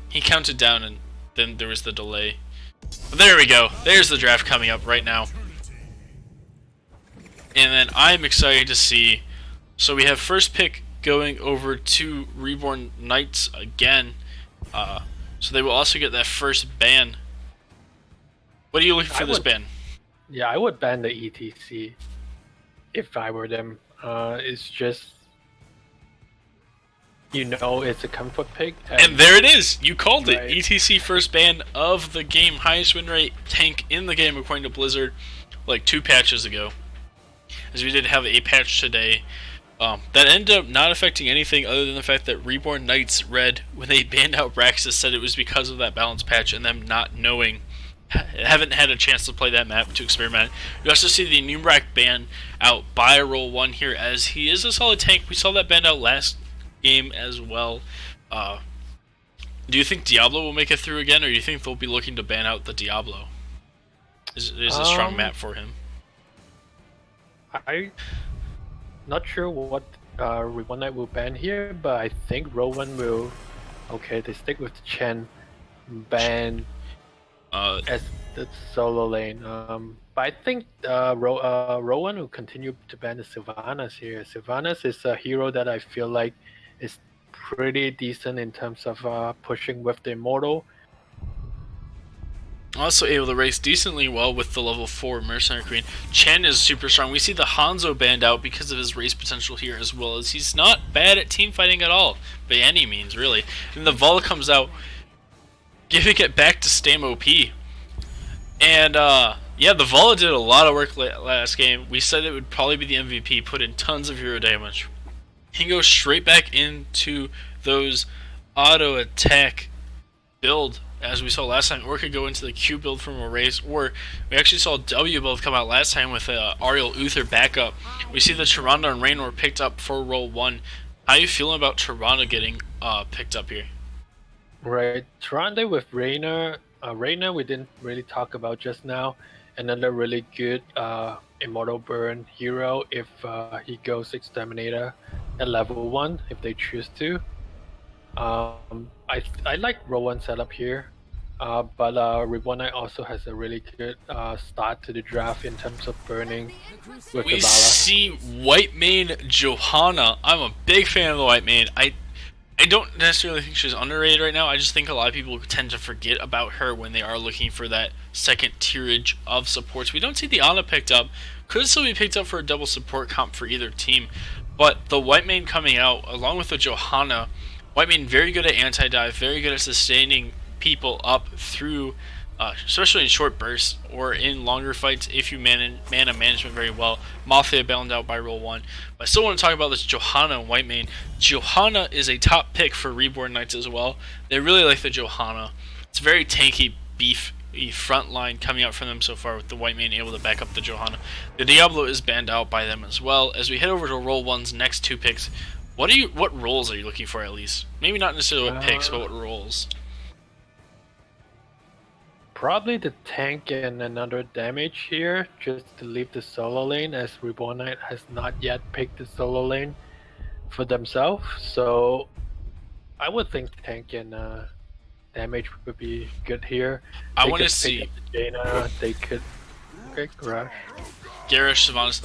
He counted down, and then there was the delay. But there we go. There's the draft coming up right now. And then I'm excited to see. So we have first pick going over to Reborn Knights again. So they will also get that first ban. What are you looking for this ban? Yeah, I would ban the ETC if I were them. It's just, it's a comfort pick. And there it is! You called it! Right. ETC first ban of the game. Highest win rate tank in the game according to Blizzard, like 2 patches ago. As we did have a patch today. That ended up not affecting anything other than the fact that Reborn Knights Red, when they banned out Braxis, said it was because of that balance patch and them not knowing. Haven't had a chance to play that map to experiment. You also see the Numerac ban out by roll1 here, as he is a solid tank. We saw that ban out last game as well. Do you think Diablo will make it through again, or do you think they'll be looking to ban out the Diablo? Is a strong map for him? I'm not sure what Reborn Knight will ban here, but I think roll1 will. Okay, they stick with the Chen ban as the solo lane. But I think roll1 will continue to ban the Sylvanas here. Sylvanas is a hero that I feel like is pretty decent in terms of pushing with the Immortal. Also able to race decently well with the level 4 Mercenary Queen. Chen is super strong. We see the Hanzo banned out because of his race potential here, as well as he's not bad at team fighting at all, by any means, really. And the Vala comes out, giving it back to Stam OP. And, yeah, the Vala did a lot of work last game. We said it would probably be the MVP, put in tons of hero damage. He goes straight back into those auto attack build, as we saw last time, or could go into the Q build from a race, or we actually saw W build come out last time with Ariel Uther backup. We see the Tronda and Raynor picked up for roll1. How are you feeling about Tronda getting picked up here? Right, Tronda with Raynor. Raynor we didn't really talk about just now. Another really good Immortal Burn hero if he goes Exterminator at level 1, if they choose to. I like roll1 setup here, but Reborn Knight also has a really good start to the draft in terms of burning with the Vala. We see White Mane Johanna. I'm a big fan of the White Mane. I I don't necessarily think she's underrated right now. I just think a lot of people tend to forget about her when they are looking for that second tierage of supports. We don't see the Ana picked up. Could still be picked up for a double support comp for either team. But the white main coming out, along with the Johanna, white main very good at anti-dive, very good at sustaining people up through, especially in short bursts or in longer fights if you mana management very well. Mafia balanced out by roll1. But I still want to talk about this Johanna and white main. Johanna is a top pick for Reborn Knights as well. They really like the Johanna. It's very tanky, beefy front line coming out from them so far, with the white main able to back up the Johanna. The Diablo is banned out by them as well. As we head over to roll1's next 2 picks, what roles are you looking for at least? Maybe not necessarily what picks, but what roles? Probably the tank and another damage here, just to leave the solo lane, as Reborn Knight has not yet picked the solo lane for themselves. So I would think tank and damage would be good here. I want to see Jaina. They could pick Garage. Garrosh, Sylvanas.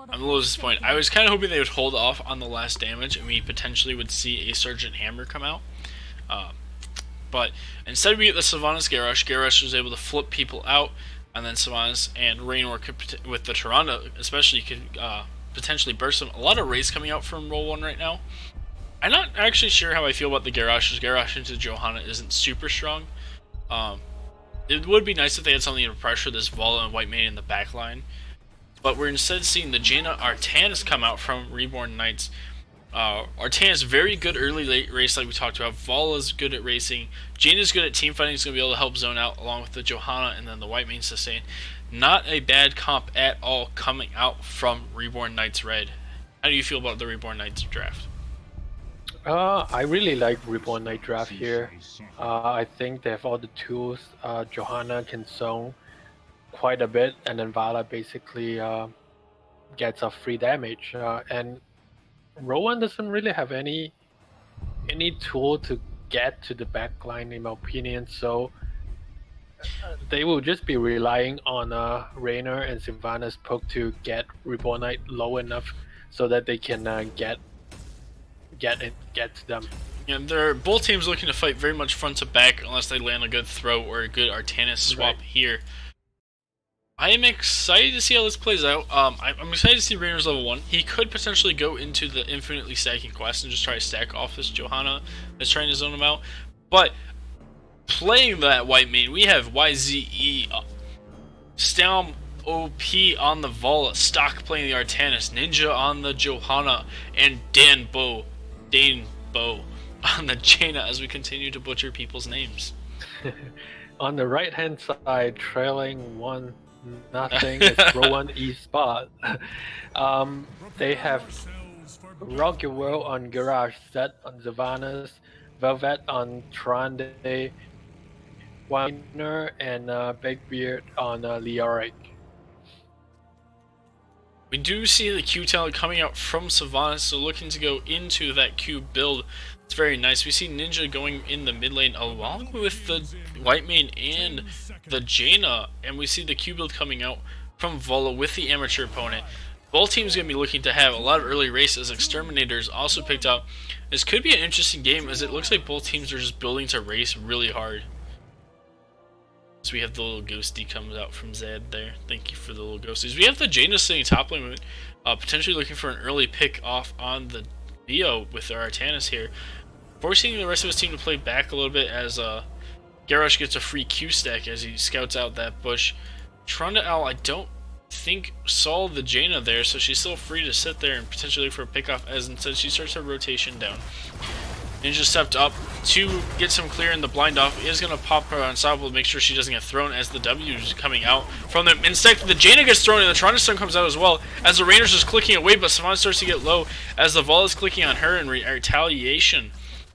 I'm a little disappointed. I was kind of hoping they would hold off on the last damage and we potentially would see a Sergeant Hammer come out. But instead we get the Sylvanas Garrosh. Garrosh was able to flip people out, and then Sylvanas and Raynor could, with the Tyrande especially, could potentially burst them. A lot of race coming out from roll1 right now. I'm not actually sure how I feel about the Garrosh. Garrosh into Johanna isn't super strong. It would be nice if they had something to pressure this Vala and white main in the back line. But we're instead seeing the Jaina Artanis come out from Reborn Knights. Artanis very good early late race like we talked about. Vala's good at racing. Jaina's good at team fighting. He's going to be able to help zone out along with the Johanna and then the white main sustain. Not a bad comp at all coming out from Reborn Knights Red. How do you feel about the Reborn Knights draft? I really like Reborn Knight draft here. I think they have all the tools. Johanna can zone quite a bit, and then Vala basically gets a free damage. And roll1 doesn't really have any tool to get to the back line, in my opinion. So they will just be relying on Raynor and Sylvanas poke to get Reborn Knight low enough so that they can get to them. Yeah, they're both teams looking to fight very much front to back unless they land a good throw or a good Artanis swap here. I am excited to see how this plays out. I'm excited to see Raynor's level 1. He could potentially go into the infinitely stacking quest and just try to stack off this Johanna that's trying to zone him out. But playing that white main, we have YZE, Stalm OP on the Vala, Stock playing the Artanis, Ninja on the Johanna, and Dane Bo on the Jaina as we continue to butcher people's names. On the right hand side, trailing 1-0 is roll1 eSport. They have Rocket World on Garage, Zed on Sylvanas, Velvet on Tyrande, Weiner, and Big Beard on Leoric. We do see the Q talent coming out from Sylvanas, so looking to go into that Q build. It's very nice. We see Ninja going in the mid lane along with the white main and the Jaina, and we see the Q build coming out from Vala with the amateur opponent. Both teams going to be looking to have a lot of early races. Exterminators also picked up. This could be an interesting game as it looks like both teams are just building to race really hard. So we have the little ghosty comes out from Zed there. Thank you for the little ghosties. We have the Jaina sitting top lane, potentially looking for an early pick off on the Bio with our Artanis here. Forcing the rest of his team to play back a little bit as Garrosh gets a free Q stack as he scouts out that bush. Tyrande Owl, I don't think saw the Jaina there, so she's still free to sit there and potentially look for a pick off as instead she starts her rotation down. Ninja stepped up to get some clear in the blind off. He is going to pop her unstoppable to make sure she doesn't get thrown as the W is coming out from them. Instead, the Jaina gets thrown and the Tyrande Stone comes out as well as the Rainer's just clicking away, but Savannah starts to get low as the Vala is clicking on her in retaliation.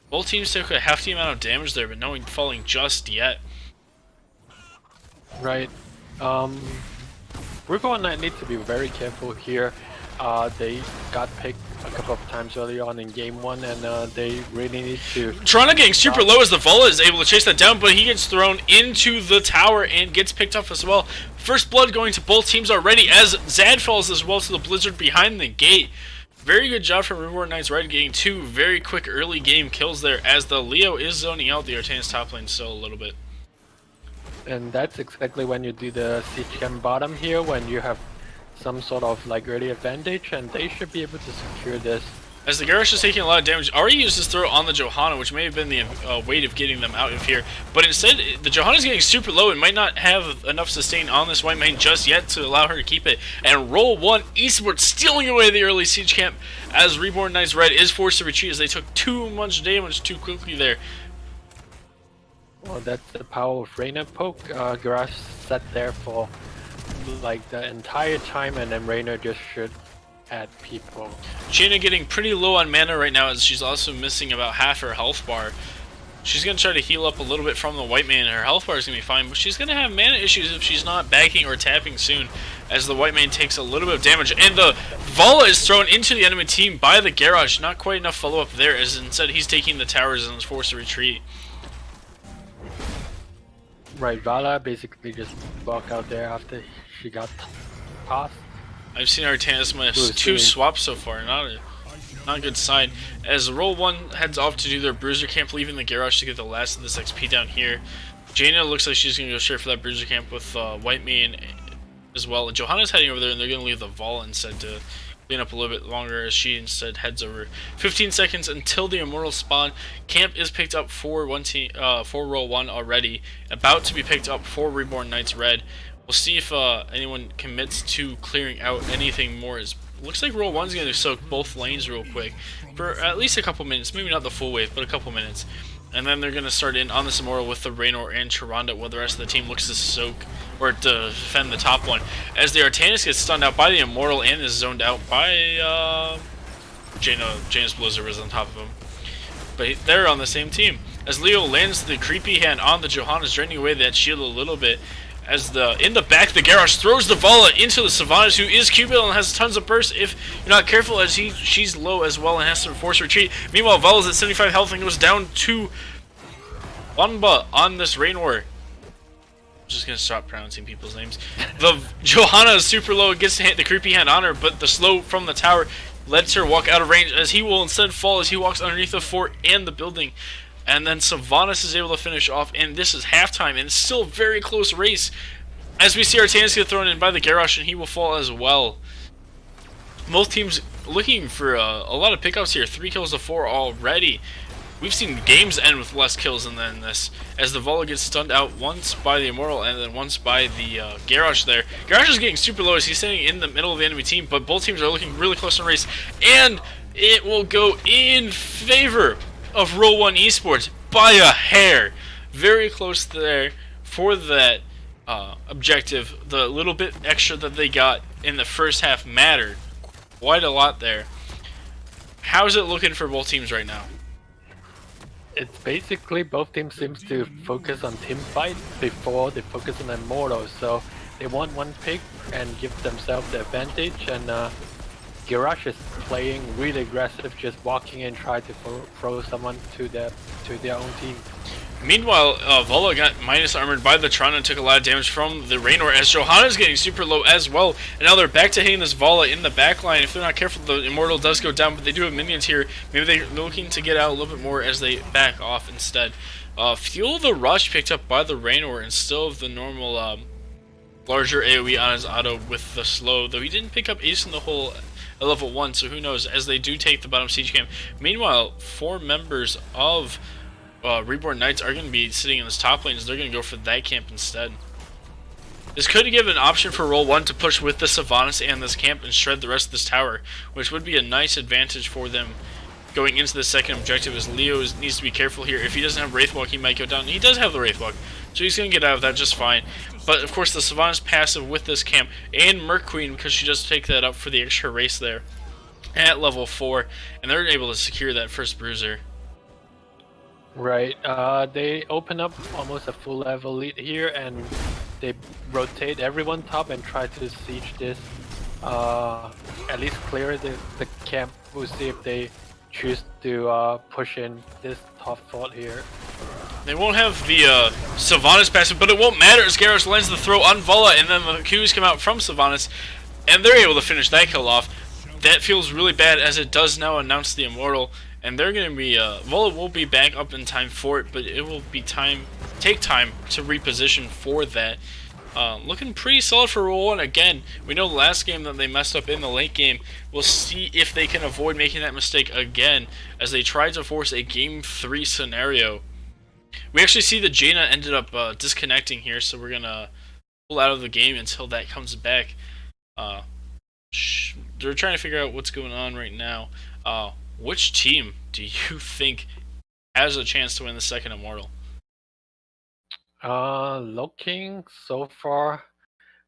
Both teams took a hefty amount of damage there, but no one falling just yet. Right. Reborn Knight needs to be very careful here. They got picked a couple of times early on in game 1, and they really need to... Tyrande getting super low as the Vala is able to chase that down, but he gets thrown into the tower and gets picked off as well. First blood going to both teams already as Zad falls as well to the Blizzard behind the gate. Very good job from Reborn Knights Red, getting 2 very quick early game kills there, as the Leo is zoning out the Artanis top lane still a little bit. And that's exactly when you do the siege camp bottom here, when you have some sort of like early advantage, and they should be able to secure this. As the Garrosh is taking a lot of damage, already used his throw on the Johanna, which may have been the weight of getting them out of here. But instead, the Johanna's getting super low and might not have enough sustain on this white main just yet to allow her to keep it. And roll1 esports stealing away the early siege camp, as Reborn Knights Red is forced to retreat as they took too much damage too quickly there. Well, that's the power of Reina poke. Garrosh sat there for like the entire time, and then Reina just should add people. Jaina getting pretty low on mana right now, as she's also missing about half her health bar. She's going to try to heal up a little bit from the white man. Her health bar is going to be fine, but she's going to have mana issues if she's not backing or tapping soon, as the white man takes a little bit of damage. And the Vala is thrown into the enemy team by the Garrosh. Not quite enough follow-up there, as instead he's taking the towers and is forced to retreat. Right, Vala basically just walk out there after she got tossed. I've seen Artanis miss 2 swaps so far, not a good sign. As roll1 heads off to do their bruiser camp, leaving the Garrosh to get the last of this XP down here. Jaina looks like she's going to go straight for that bruiser camp with white main as well. Johanna's heading over there, and they're going to leave the Vala instead to clean up a little bit longer, as she instead heads over. 15 seconds until the Immortal spawn. Camp is picked up for roll1 already, about to be picked up for Reborn Knights Red. We'll see if anyone commits to clearing out anything more. Looks like roll1's going to soak both lanes real quick for at least a couple minutes, maybe not the full wave, but a couple minutes. And then they're going to start in on this Immortal with the Raynor and Charonda, while the rest of the team looks to soak or to defend the top one. As the Artanis gets stunned out by the Immortal and is zoned out by Jaina's Blizzard was on top of him. But they're on the same team. As Leo lands the creepy hand on the Johanna's, draining away that shield a little bit. As in the back, the Garrosh throws the Vala into the Sylvanas, who is Q-Bill and has tons of burst if you're not careful, as she's low as well and has to force retreat. Meanwhile, Vala's at 75 health and goes down to Wanba on this Raynor. I'm just going to stop pronouncing people's names. The Johanna is super low, gets to hit the creepy hand on her, but the slow from the tower lets her walk out of range, as he will instead fall as he walks underneath the fort and the building. And then Sylvanas is able to finish off, and this is halftime, and it's still a very close race. As we see Artanis get thrown in by the Garrosh, and he will fall as well. Both teams looking for a lot of pickups here. 3 kills to 4 already. We've seen games end with less kills than this, as the Vala gets stunned out once by the Immortal and then once by the Garrosh there. Garrosh is getting super low as he's sitting in the middle of the enemy team, but both teams are looking really close in the race, and it will go in favor of roll1 esports by a hair. Very close there for that objective. The little bit extra that they got in the first half mattered quite a lot there. How's it looking for both teams right now? It's basically both teams seems to focus on team fight before they focus on Immortal, so they want one pick and give themselves the advantage, and Garrosh is playing really aggressive, just walking in, trying to throw someone to their own team. Meanwhile, Vala got minus armored by the Tron and took a lot of damage from the Raynor, as Johanna's getting super low as well. And now they're back to hitting this Vala in the back line. If they're not careful, the Immortal does go down, but they do have minions here. Maybe they're looking to get out a little bit more as they back off instead. Fuel the Rush picked up by the Raynor instead of the normal larger AoE on his auto with the slow, though he didn't pick up Ace in the whole level 1, so who knows, as they do take the bottom siege camp. Meanwhile, 4 members of Reborn Knights are going to be sitting in this top lane, as they're going to go for that camp instead. This could give an option for roll1 to push with the Sylvanas and this camp and shred the rest of this tower, which would be a nice advantage for them going into the second objective, as Leo needs to be careful here. If he doesn't have Wraithwalk, he might go down. He does have the Wraithwalk, so he's going to get out of that just fine. But of course, the Sylvanas passive with this camp, and Merc Queen, because she does take that up for the extra race there at level 4, and they're able to secure that first bruiser. Right, they open up almost a full level lead here, and they rotate everyone top and try to siege this, at least clear the camp. We'll see if they choose to push in this top fort here. They won't have the Sylvanas passive, but it won't matter as Garrosh lands the throw on Vala, and then the Qs come out from Sylvanas, and they're able to finish that kill off. that feels really bad, as it does now announce the Immortal, and they're going to be, well, it will be back up in time for it, but it will be take time to reposition for that. Looking pretty solid for roll1. Again, we know the last game that they messed up in the late game. We'll see if they can avoid making that mistake again, as they try to force a Game 3 scenario. We actually see that Jaina ended up disconnecting here, so we're going to pull out of the game until that comes back. They're trying to figure out what's going on right now. Which team do you think has a chance to win the second Immortal? Looking so far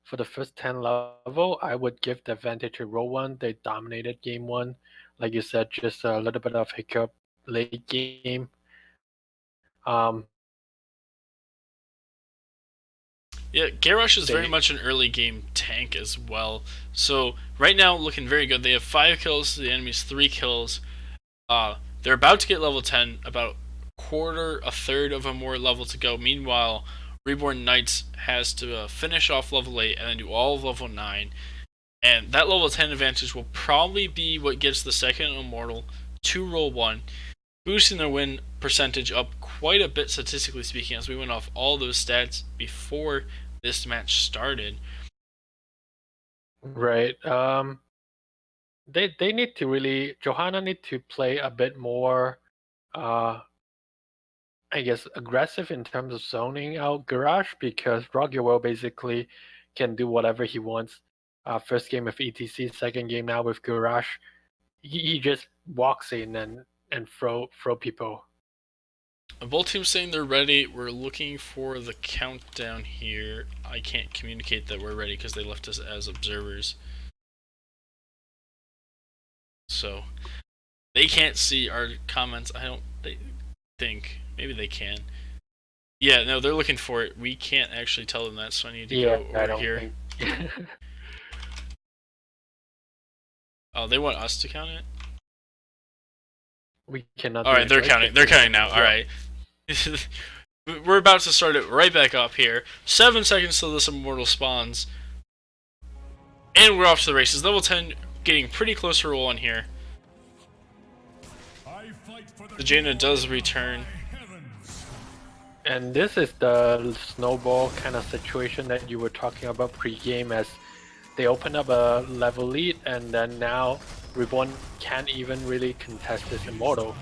for the first 10 level, I would give the advantage to roll1. They dominated game 1. Like you said, just a little bit of hiccup late game. Yeah, Garrosh is very much an early game tank as well. So right now, looking very good. They have 5 kills to the enemy's 3 kills. They're about to get level 10, about a third of a more level to go. Meanwhile, Reborn Knights has to finish off level 8 and then do all of level 9. And that level 10 advantage will probably be what gets the second Immortal to roll1, boosting their win percentage up quite a bit statistically speaking, as we went off all those stats before this match started. Right. They need to really, Johanna need to play a bit more, I guess, aggressive in terms of zoning out Garage, because Roguewell basically can do whatever he wants. First game with ETC, second game now with Garage. He just walks in and throw people. Both teams saying they're ready. We're looking for the countdown here. I can't communicate that we're ready because they left us as observers. So they can't see our comments. I don't think. Maybe they can. Yeah, no, they're looking for it. We can't actually tell them that, so I need to go over here. Oh, they want us to count it? We cannot. Alright, they're counting. They're counting now. Alright. We're about to start it right back up here. 7 seconds till this Immortal spawns. And we're off to the races. Level 10 getting pretty close to roll1 here. The Jaina does return. And this is the snowball kind of situation that you were talking about pre-game, as they open up a level lead, and then now Reborn can't even really contest this Immortal.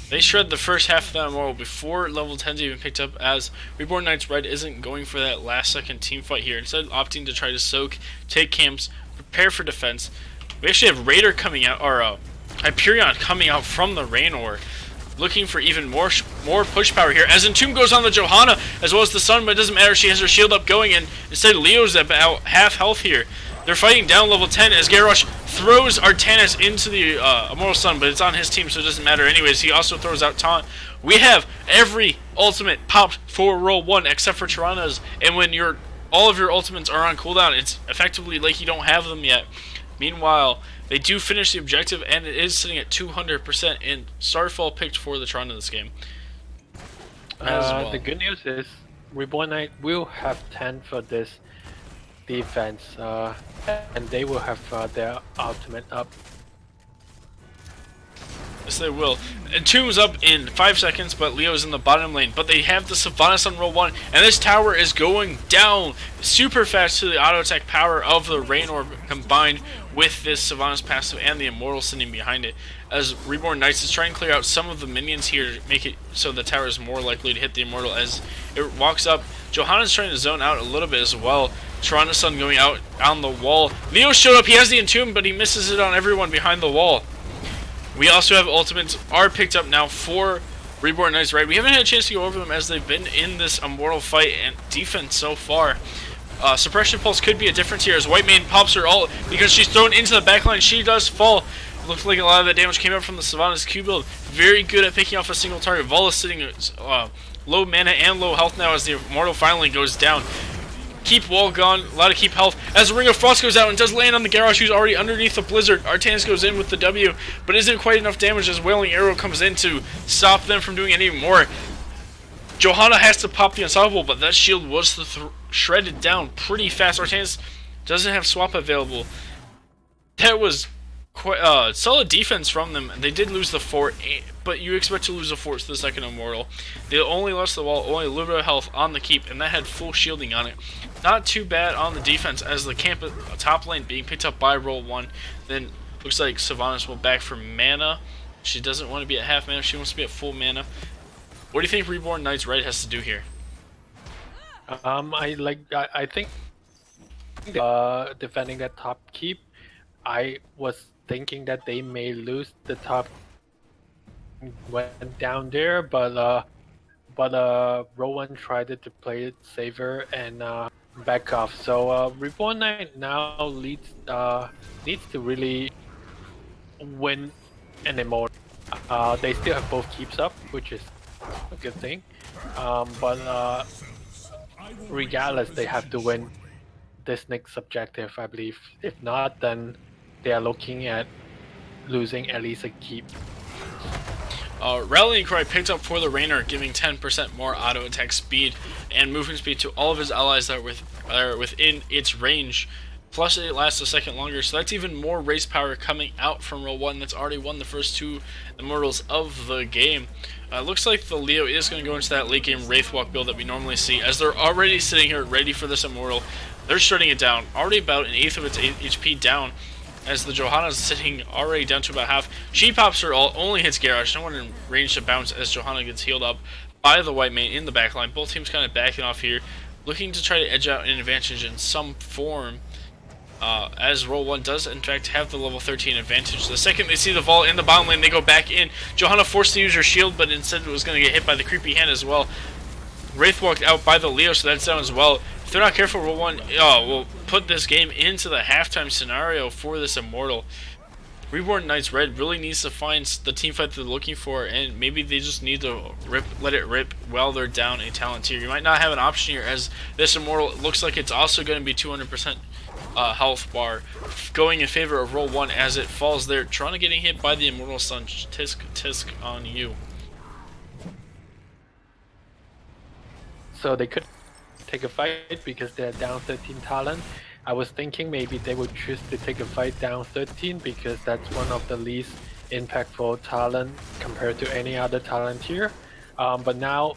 They shred the first half of that Immortal before level 10's even picked up, as Reborn Knights Red isn't going for that last second team fight here, instead opting to try to soak, take camps, prepare for defense. We actually have Raider coming out, or Hyperion coming out from the Raynor, looking for even more push power here, as Entomb goes on the Johanna as well as the Sun, but it doesn't matter, she has her shield up going, and instead Leo's about half health here. They're fighting down level 10 as Garrosh throws Artanis into the Immortal Sun, but it's on his team, so it doesn't matter anyways. He also throws out Taunt. We have every ultimate popped for roll1 except for Tirana's, and when all of your ultimates are on cooldown, it's effectively like you don't have them yet. Meanwhile, they do finish the objective, and it is sitting at 200%, and Starfall picked for the Tirana this game. The good news is Reborn Knight will have 10 for this defense, and they will have their ultimate up. Yes, they will. Entomb's up in 5 seconds, but Leo's in the bottom lane. But they have the Sylvanas on roll1, and this tower is going down super fast to the auto attack power of the Raynor, combined with this Sylvanas passive and the Immortal sitting behind it. As Reborn Knights is trying to clear out some of the minions here to make it so the tower is more likely to hit the Immortal as it walks up. Johanna's trying to zone out a little bit as well. Tirana's Sun going out on the wall. Leo showed up, he has the Entomb, but he misses it on everyone behind the wall. We also have ultimates are picked up now for Reborn Knights, right? We haven't had a chance to go over them as they've been in this Immortal fight and defense so far. Suppression Pulse could be a difference here as White Maiden pops her ult because she's thrown into the backline. She does fall. Looks like a lot of that damage came up from the Sylvanas Q build. Very good at picking off a single target. Vola's sitting low mana and low health now as the Immortal finally goes down. Keep wall gone, a lot of keep health. As the Ring of Frost goes out and does land on the Garrosh, who's already underneath the Blizzard. Artanis goes in with the W, but isn't quite enough damage as Wailing Arrow comes in to stop them from doing any more. Johanna has to pop the Unstoppable, but that shield was shredded down pretty fast. Artanis doesn't have swap available. That was quite solid defense from them. They did lose the fort, but you expect to lose a fort to the second immortal. They only lost the wall, only a little bit of health on the keep, and that had full shielding on it. Not too bad on the defense as the camp top lane being picked up by roll1. Then looks like Sylvanas will back for mana. She doesn't want to be at half mana, she wants to be at full mana. What do you think Reborn Knights Red has to do here? I think defending that top keep, I was thinking that they may lose the top went down there, but roll1 tried to play it safer and back off. So Reborn Knight now needs to really win an immortal. They still have both keeps up, which is a good thing. But regardless, they have to win this next objective, I believe. If not, then they are looking at losing at least a keep. Rallying Cry picked up for the Raynor, giving 10% more auto attack speed and movement speed to all of his allies that are within its range. Plus it lasts a second longer, so that's even more race power coming out from roll1 that's already won the first 2 immortals of the game. Looks like the Leo is going to go into that late game Wraithwalk build that we normally see, as they're already sitting here ready for this immortal. They're shutting it down, already about an eighth of its HP down, as the Johanna's sitting already down to about half. She pops her ult, only hits Garrosh, no one in range to bounce as Johanna gets healed up by the white main in the backline. Both teams kind of backing off here, looking to try to edge out an advantage in some form. As roll1 does in fact have the level 13 advantage. The second they see the vault in the bottom lane, they go back in. Johanna forced to use her shield, but instead was going to get hit by the creepy hand as well. Wraith walked out by the Leo, so that's down as well. If they're not careful, roll1 will put this game into the halftime scenario for this immortal. Reborn Knights Red really needs to find the team fight they're looking for, and maybe they just need to let it rip while they're down a talent tier. You might not have an option here, as this immortal looks like it's also going to be 200% health bar, going in favor of roll1 as it falls there. Toronto getting hit by the immortal sun. Tisk on you. So they could take a fight because they're down 13 talent. I was thinking maybe they would choose to take a fight down 13 because that's one of the least impactful talent compared to any other talent here. But now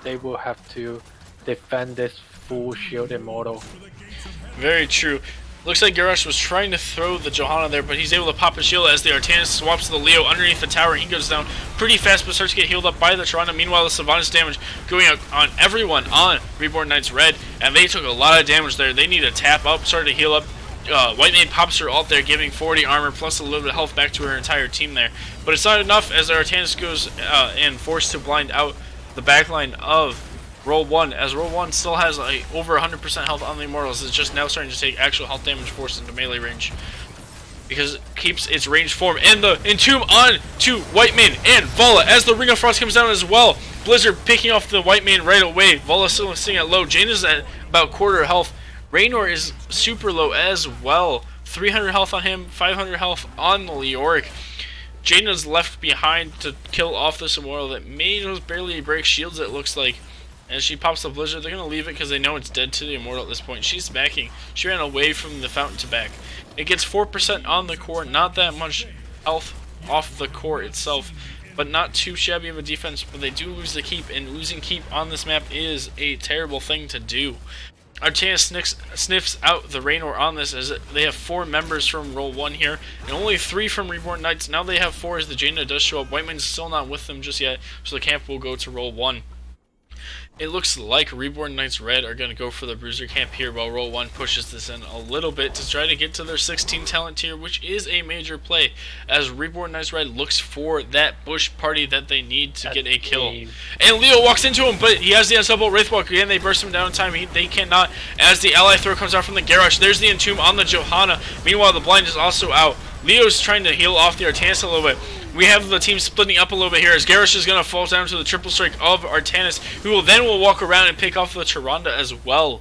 they will have to defend this full shield immortal. Very true. Looks like Garrosh was trying to throw the Johanna there, but he's able to pop a shield as the Artanis swaps to the Leo underneath the tower. He goes down pretty fast, but starts to get healed up by the Toronto. Meanwhile, the Sylvanas damage going out on everyone on Reborn Knights Red, and they took a lot of damage there. They need to tap up, start to heal up. White Maid pops her ult there, giving 40 armor plus a little bit of health back to her entire team there. But it's not enough as the Artanis goes and forced to blind out the backline of roll1, as roll1 still has over 100% health on the immortals. It's just now starting to take actual health damage forced into melee range because it keeps its range form. And the entomb on to white main and Vala as the Ring of Frost comes down as well. Blizzard picking off the white main right away. Vala still sitting at low. Jane is at about quarter health. Raynor is super low as well. 300 health on him, 500 health on the Leoric. Jaina's left behind to kill off this immortal that may just barely break shields, it looks like. As she pops the Blizzard, they're going to leave it because they know it's dead to the immortal at this point. She's backing. She ran away from the fountain to back. It gets 4% on the core, not that much health off the core itself, but not too shabby of a defense, but they do lose the keep, and losing keep on this map is a terrible thing to do. Artanis sniffs out the Raynor on this, as they have 4 members from roll1 here, and only 3 from Reborn Knights. Now they have 4 as the Jaina does show up. Whiteman's still not with them just yet, so the camp will go to roll1. It looks like Reborn Knights Red are going to go for the Bruiser camp here, while roll1 pushes this in a little bit to try to get to their 16 talent tier, which is a major play, as Reborn Knights Red looks for that bush party that they need to get a kill. And Leo walks into him, but he has the unstoppable Wraithwalk. Again, they burst him down in time. They cannot, as the ally throw comes out from the Garrosh. There's the entomb on the Johanna. Meanwhile, the blind is also out. Leo's trying to heal off the Artanis a little bit. We have the team splitting up a little bit here, as Garrosh is going to fall down to the triple strike of Artanis, who will walk around and pick off the Tyrande as well.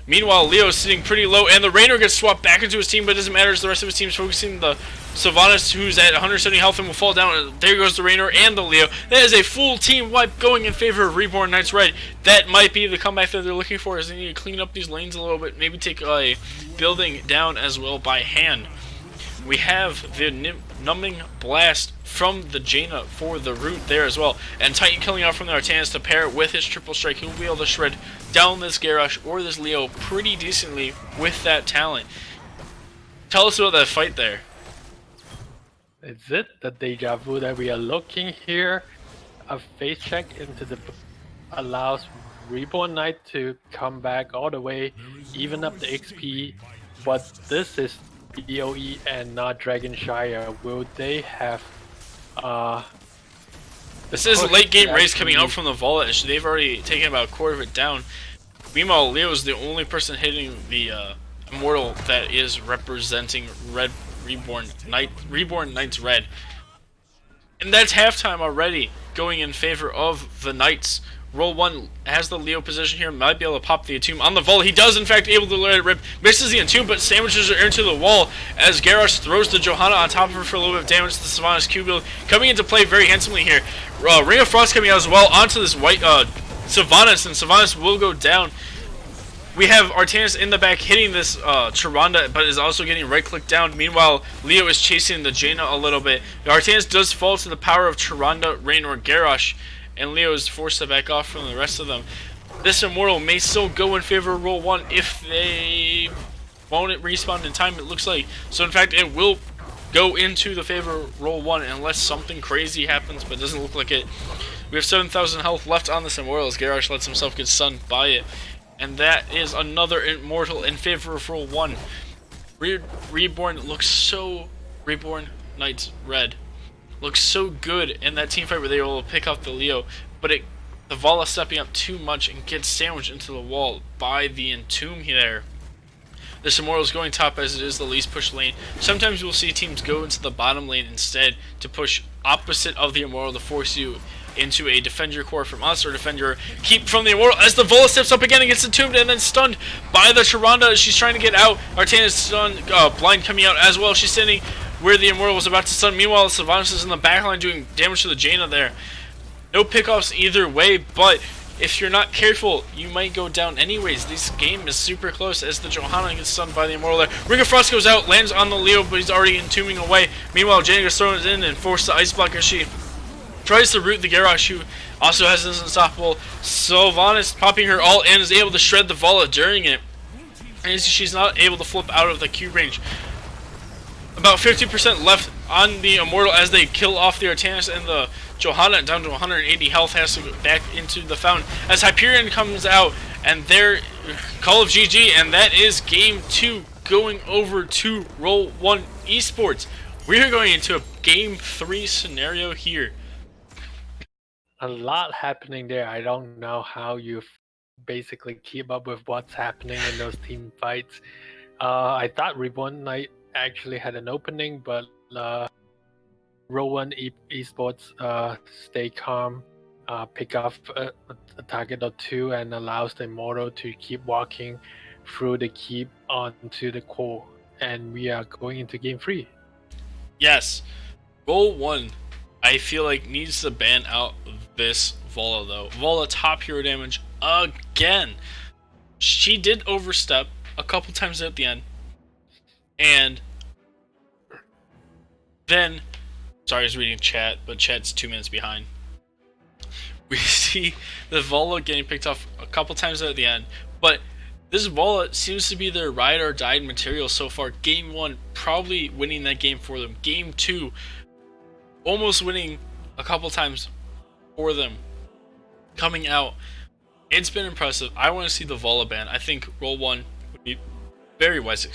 Meanwhile, Leo is sitting pretty low, and the Raynor gets swapped back into his team, but it doesn't matter as the rest of his team is focusing the Sylvanas, who's at 170 health and will fall down. There goes the Raynor and the Leo. That is a full team wipe going in favor of Reborn Knights Red. That might be the comeback that they're looking for, as they need to clean up these lanes a little bit, maybe take a building down as well by hand. We have the numbing blast from the Jaina for the root there as well. And Titan killing out from the Artanis to pair with his triple strike. He'll be able to shred down this Garrosh or this Leo pretty decently with that talent. Tell us about that fight there. Is it the deja vu that we are looking here? A face check into the allows Reborn Knight to come back all the way, even up the XP. But this is BOE and not Dragonshire. Will they have this is a late game race coming out from the Vola, and they've already taken about a quarter of it down. Meanwhile, Leo is the only person hitting the Immortal that is representing Red Reborn Knights Red. And that's halftime already, going in favor of the Knights. Roll1 has the Leo position here, might be able to pop the Entomb on the Vola. He does, in fact, able to let it rip. Misses the Entomb, but sandwiches her into the wall as Garrosh throws the Johanna on top of her for a little bit of damage to the Sylvanas Q-Build. Coming into play very handsomely here. Ring of Frost coming out as well onto this white Sylvanas, and Sylvanas will go down. We have Artanis in the back hitting this Tyrande, but is also getting right-clicked down. Meanwhile, Leo is chasing the Jaina a little bit. Artanis does fall to the power of Tyrande, Rain, or Garrosh, and Leo is forced to back off from the rest of them. This Immortal may still go in favor of Roll1 if they won't respawn in time, it looks like. So in fact, it will go into the favor of Roll1 unless something crazy happens, but it doesn't look like it. We have 7,000 health left on this Immortal as Garrosh lets himself get stunned by it. And that is another Immortal in favor of Roll1. Reborn looks so... Reborn Knights Red looks so good in that team fight where they were able to pick up the Leo, but the Vala stepping up too much and gets sandwiched into the wall by the Entomb there. This Immortal is going top as it is the least pushed lane. Sometimes we'll see teams go into the bottom lane instead to push opposite of the Immortal to force you into a defend your core from us or defend your keep from the Immortal as the Vola steps up again and gets entombed and then stunned by the Tyrande as she's trying to get out. Artanis stunned, blind coming out as well. She's standing where the Immortal was about to stun. Meanwhile, Sylvanas is in the backline doing damage to the Jaina there. No pickoffs either way, but if you're not careful, you might go down anyways. This game is super close as the Johanna gets stunned by the Immortal there. Ring of Frost goes out, lands on the Leo, but he's already entombing away. Meanwhile, Jaina gets thrown in and forced to ice block as she tries to root the Garrosh, who also has this unstoppable. Sylvanas popping her ult and is able to shred the Vala during it. And she's not able to flip out of the Q range. About 50% left on the Immortal as they kill off the Artanis and the Johanna down to 180 health, has to go back into the fountain as Hyperion comes out and their Call of GG, and that is game 2 going over to Roll1 Esports. We are going into a game 3 scenario here. A lot happening there. I don't know how you basically keep up with what's happening in those team fights. I thought Reborn Knight actually had an opening, but Roll1 Esports stay calm, pick off a target or two, and allows the Immortal to keep walking through the keep onto the core. And we are going into game 3. Yes, Roll1, I feel like needs to ban out this Vala though. Vala top hero damage again. She did overstep a couple times at the end, and then, sorry, I was reading chat, but chat's 2 minutes behind. We see the Vala getting picked off a couple times at the end, but this Vala seems to be their ride or die material so far. Game 1, probably winning that game for them. Game 2, almost winning a couple times for them. Coming out, it's been impressive. I want to see the Vala ban. I think Roll1 would be very wise,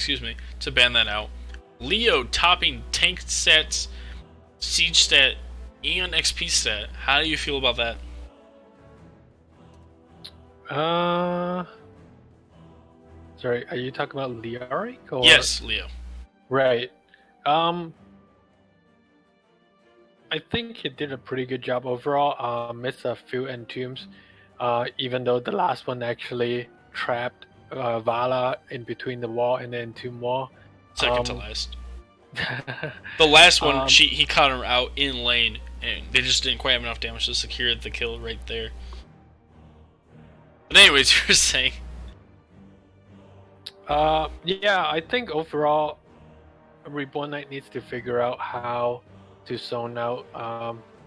to ban that out. Leo topping tank stats, siege stat, and XP stat. How do you feel about that? Sorry, are you talking about Leoric or? Yes, Leo. Right. I think he did a pretty good job overall. Missed a few entombs, even though the last one actually trapped Vala in between the wall and the entomb wall. Second to last. The last one, he caught her out in lane, and they just didn't quite have enough damage to secure the kill right there. But anyways, you were saying? Yeah, I think overall Reborn Knight needs to figure out how to zone out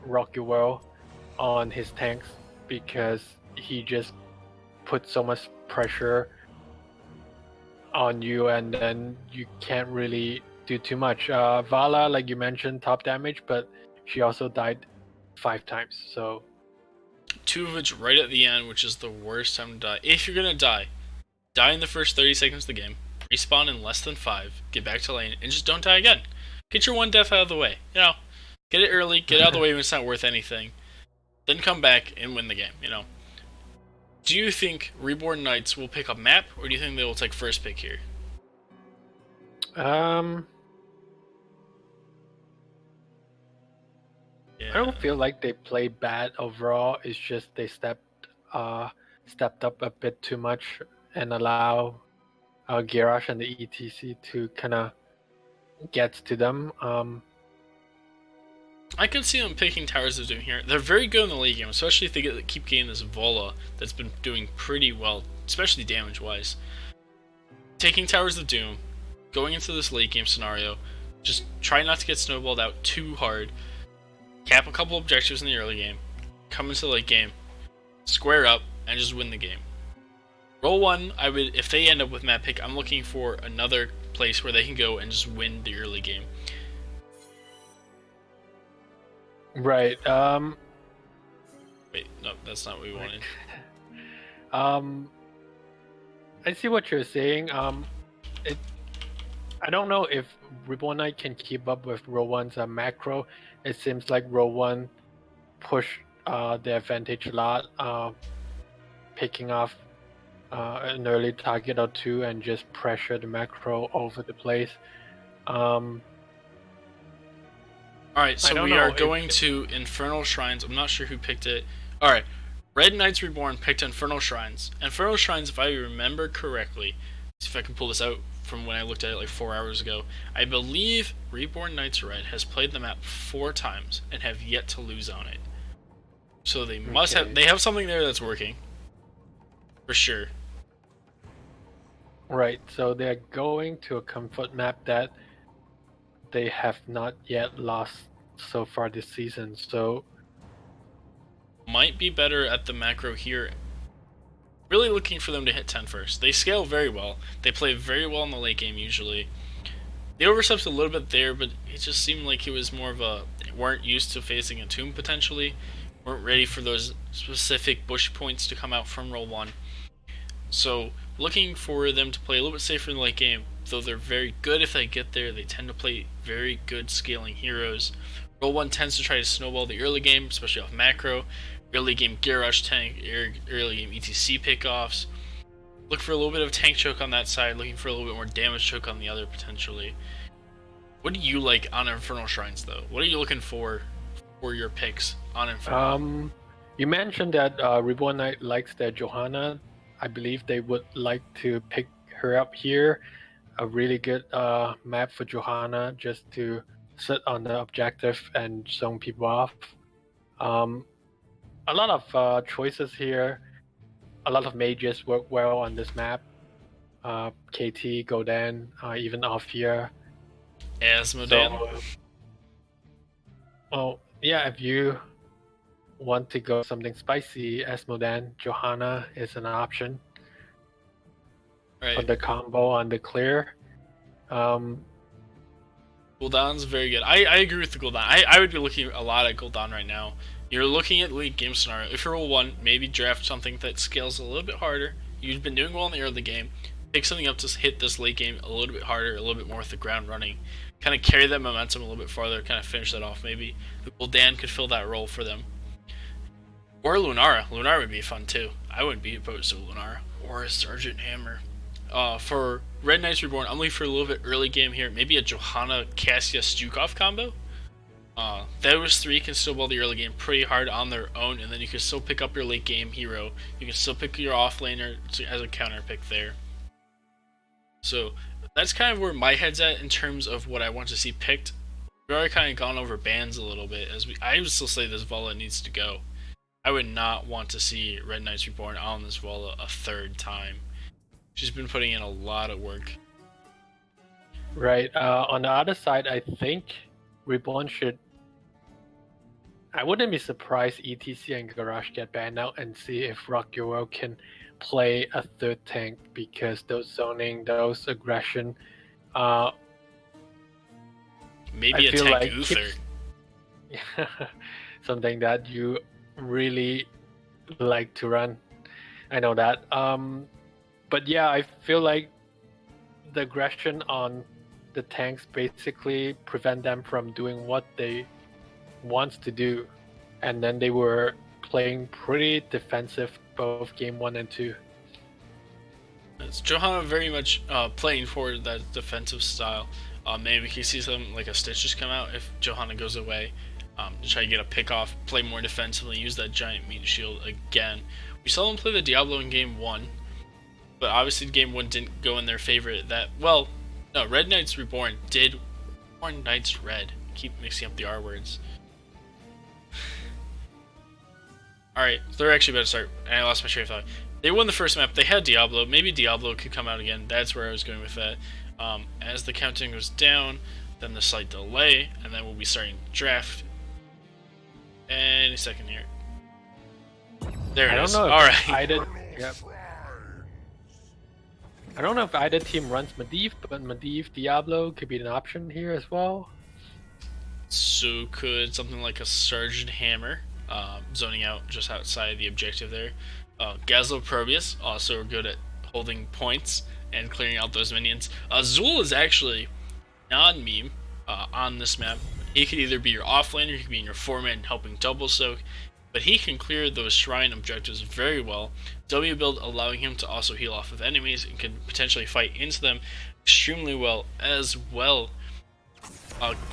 Rocky World on his tanks, because he just put so much pressure on you, and then you can't really do too much. Vala, like you mentioned, top damage, but she also died 5 times. So 2 of which right at the end, which is the worst time to die. If you're gonna die in the first 30 seconds of the game, respawn in less than 5, get back to lane, and just don't die again. Get your 1 death out of the way. You know, get it early, get out of the way when it's not worth anything. Then come back and win the game, you know. Do you think Reborn Knights will pick up map, or do you think they will take first pick here? yeah. I don't feel like they play bad overall. It's just they stepped up a bit too much and allow Garrosh and the ETC to kind of get to them. I can see them picking Towers of Doom here. They're very good in the late game, especially if they keep getting this Vola that's been doing pretty well, especially damage-wise. Taking Towers of Doom, going into this late game scenario, just try not to get snowballed out too hard, cap a couple objectives in the early game, come into the late game, square up, and just win the game. Roll1, if they end up with map pick, I'm looking for another place where they can go and just win the early game. Right. Wait, no, that's not what we wanted. I see what you're saying. I don't know if Reborn Knight can keep up with roll1's macro. It seems like roll1 push the advantage a lot, picking off an early target or 2 and just pressure the macro over the place. Alright, so we are going to Infernal Shrines. I'm not sure who picked it. Alright, Red Knights Reborn picked Infernal Shrines. Infernal Shrines, if I remember correctly, see if I can pull this out from when I looked at it like 4 hours ago. I believe Reborn Knights Red has played the map 4 times and have yet to lose on it. So they must they have something there that's working. For sure. Right, so they're going to a comfort map that they have not yet lost so far this season, so might be better at the macro here. Really looking for them to hit 10 first. They scale very well. They play very well in the late game usually. They overstepped a little bit there, but it just seemed like it was more of a weren't used to facing a tomb potentially. Weren't ready for those specific bush points to come out from roll1. So looking for them to play a little bit safer in the late game, though they're very good if they get there. They tend to play very good scaling heroes. Roll1 tends to try to snowball the early game, especially off macro. Early game Garrosh tank, early game ETC pickoffs. Look for a little bit of tank choke on that side, looking for a little bit more damage choke on the other potentially. What do you like on Infernal Shrines though? What are you looking for your picks on Infernal? You mentioned that Reborn Knight likes their Johanna. I believe they would like to pick her up here. A really good map for Johanna, just to sit on the objective and zone people off. A lot of choices here. A lot of mages work well on this map. KT, Golden, even Althea. Asmodan. So, yeah, if you want to go something spicy, Asmodan, Johanna is an option. Right. For the combo on the clear. Gul'dan's very good. I agree with the Gul'dan. I would be looking a lot at Gul'dan right now. You're looking at late game scenario. If you're roll1, maybe draft something that scales a little bit harder. You've been doing well in the early game. Pick something up to hit this late game a little bit harder, a little bit more with the ground running. Kind of carry that momentum a little bit farther, kind of finish that off maybe. The Gul'dan could fill that role for them. Or Lunara. Lunara would be fun too. I wouldn't be opposed to Lunara. Or a Sergeant Hammer. For Red Knights Reborn, I'm looking for a little bit early game here. Maybe a Johanna Cassia Stukov combo. Those 3 can still ball the early game pretty hard on their own, and then you can still pick up your late game hero. You can still pick your offlaner as a counter pick there. So that's kind of where my head's at in terms of what I want to see picked. We've already kind of gone over bans a little bit. I would still say this Vola needs to go. I would not want to see Red Knights Reborn on this Vola a 3rd time. She's been putting in a lot of work. Right. On the other side, I think Reborn should. I wouldn't be surprised ETC and Garage get banned out and see if Rock Your World can play a third tank, because those zoning, those aggression, uh, Maybe I a feel tank like Uther. something that you really like to run. I know that. But yeah, I feel like the aggression on the tanks basically prevent them from doing what they want to do, and then they were playing pretty defensive both game 1 and 2. It's Johanna very much playing for that defensive style. Maybe we can see something like a Stitches come out if Johanna goes away. To try to get a pick off, play more defensively, use that giant meat shield again. We saw them play the Diablo in game 1, but obviously game 1 didn't go in their favor. Red Knights Reborn did. Reborn Knights Red. Keep mixing up the R words. Alright, they're actually about to start. I lost my train of thought. They won the first map. They had Diablo. Maybe Diablo could come out again. That's where I was going with that. As the counting goes down, then the slight delay, and then we'll be starting draft any second here. There it is. I don't know if Alright. either. Yep. I don't know if either team runs Medivh, but Medivh Diablo could be an option here as well. So could something like a Sergeant Hammer, zoning out just outside the objective there. Gazlo Probius, also good at holding points and clearing out those minions. Zool is actually non-meme on this map. He could either be your offlaner, he could be in your 4-man helping double soak, but he can clear those shrine objectives very well. W build allowing him to also heal off of enemies and can potentially fight into them extremely well as well.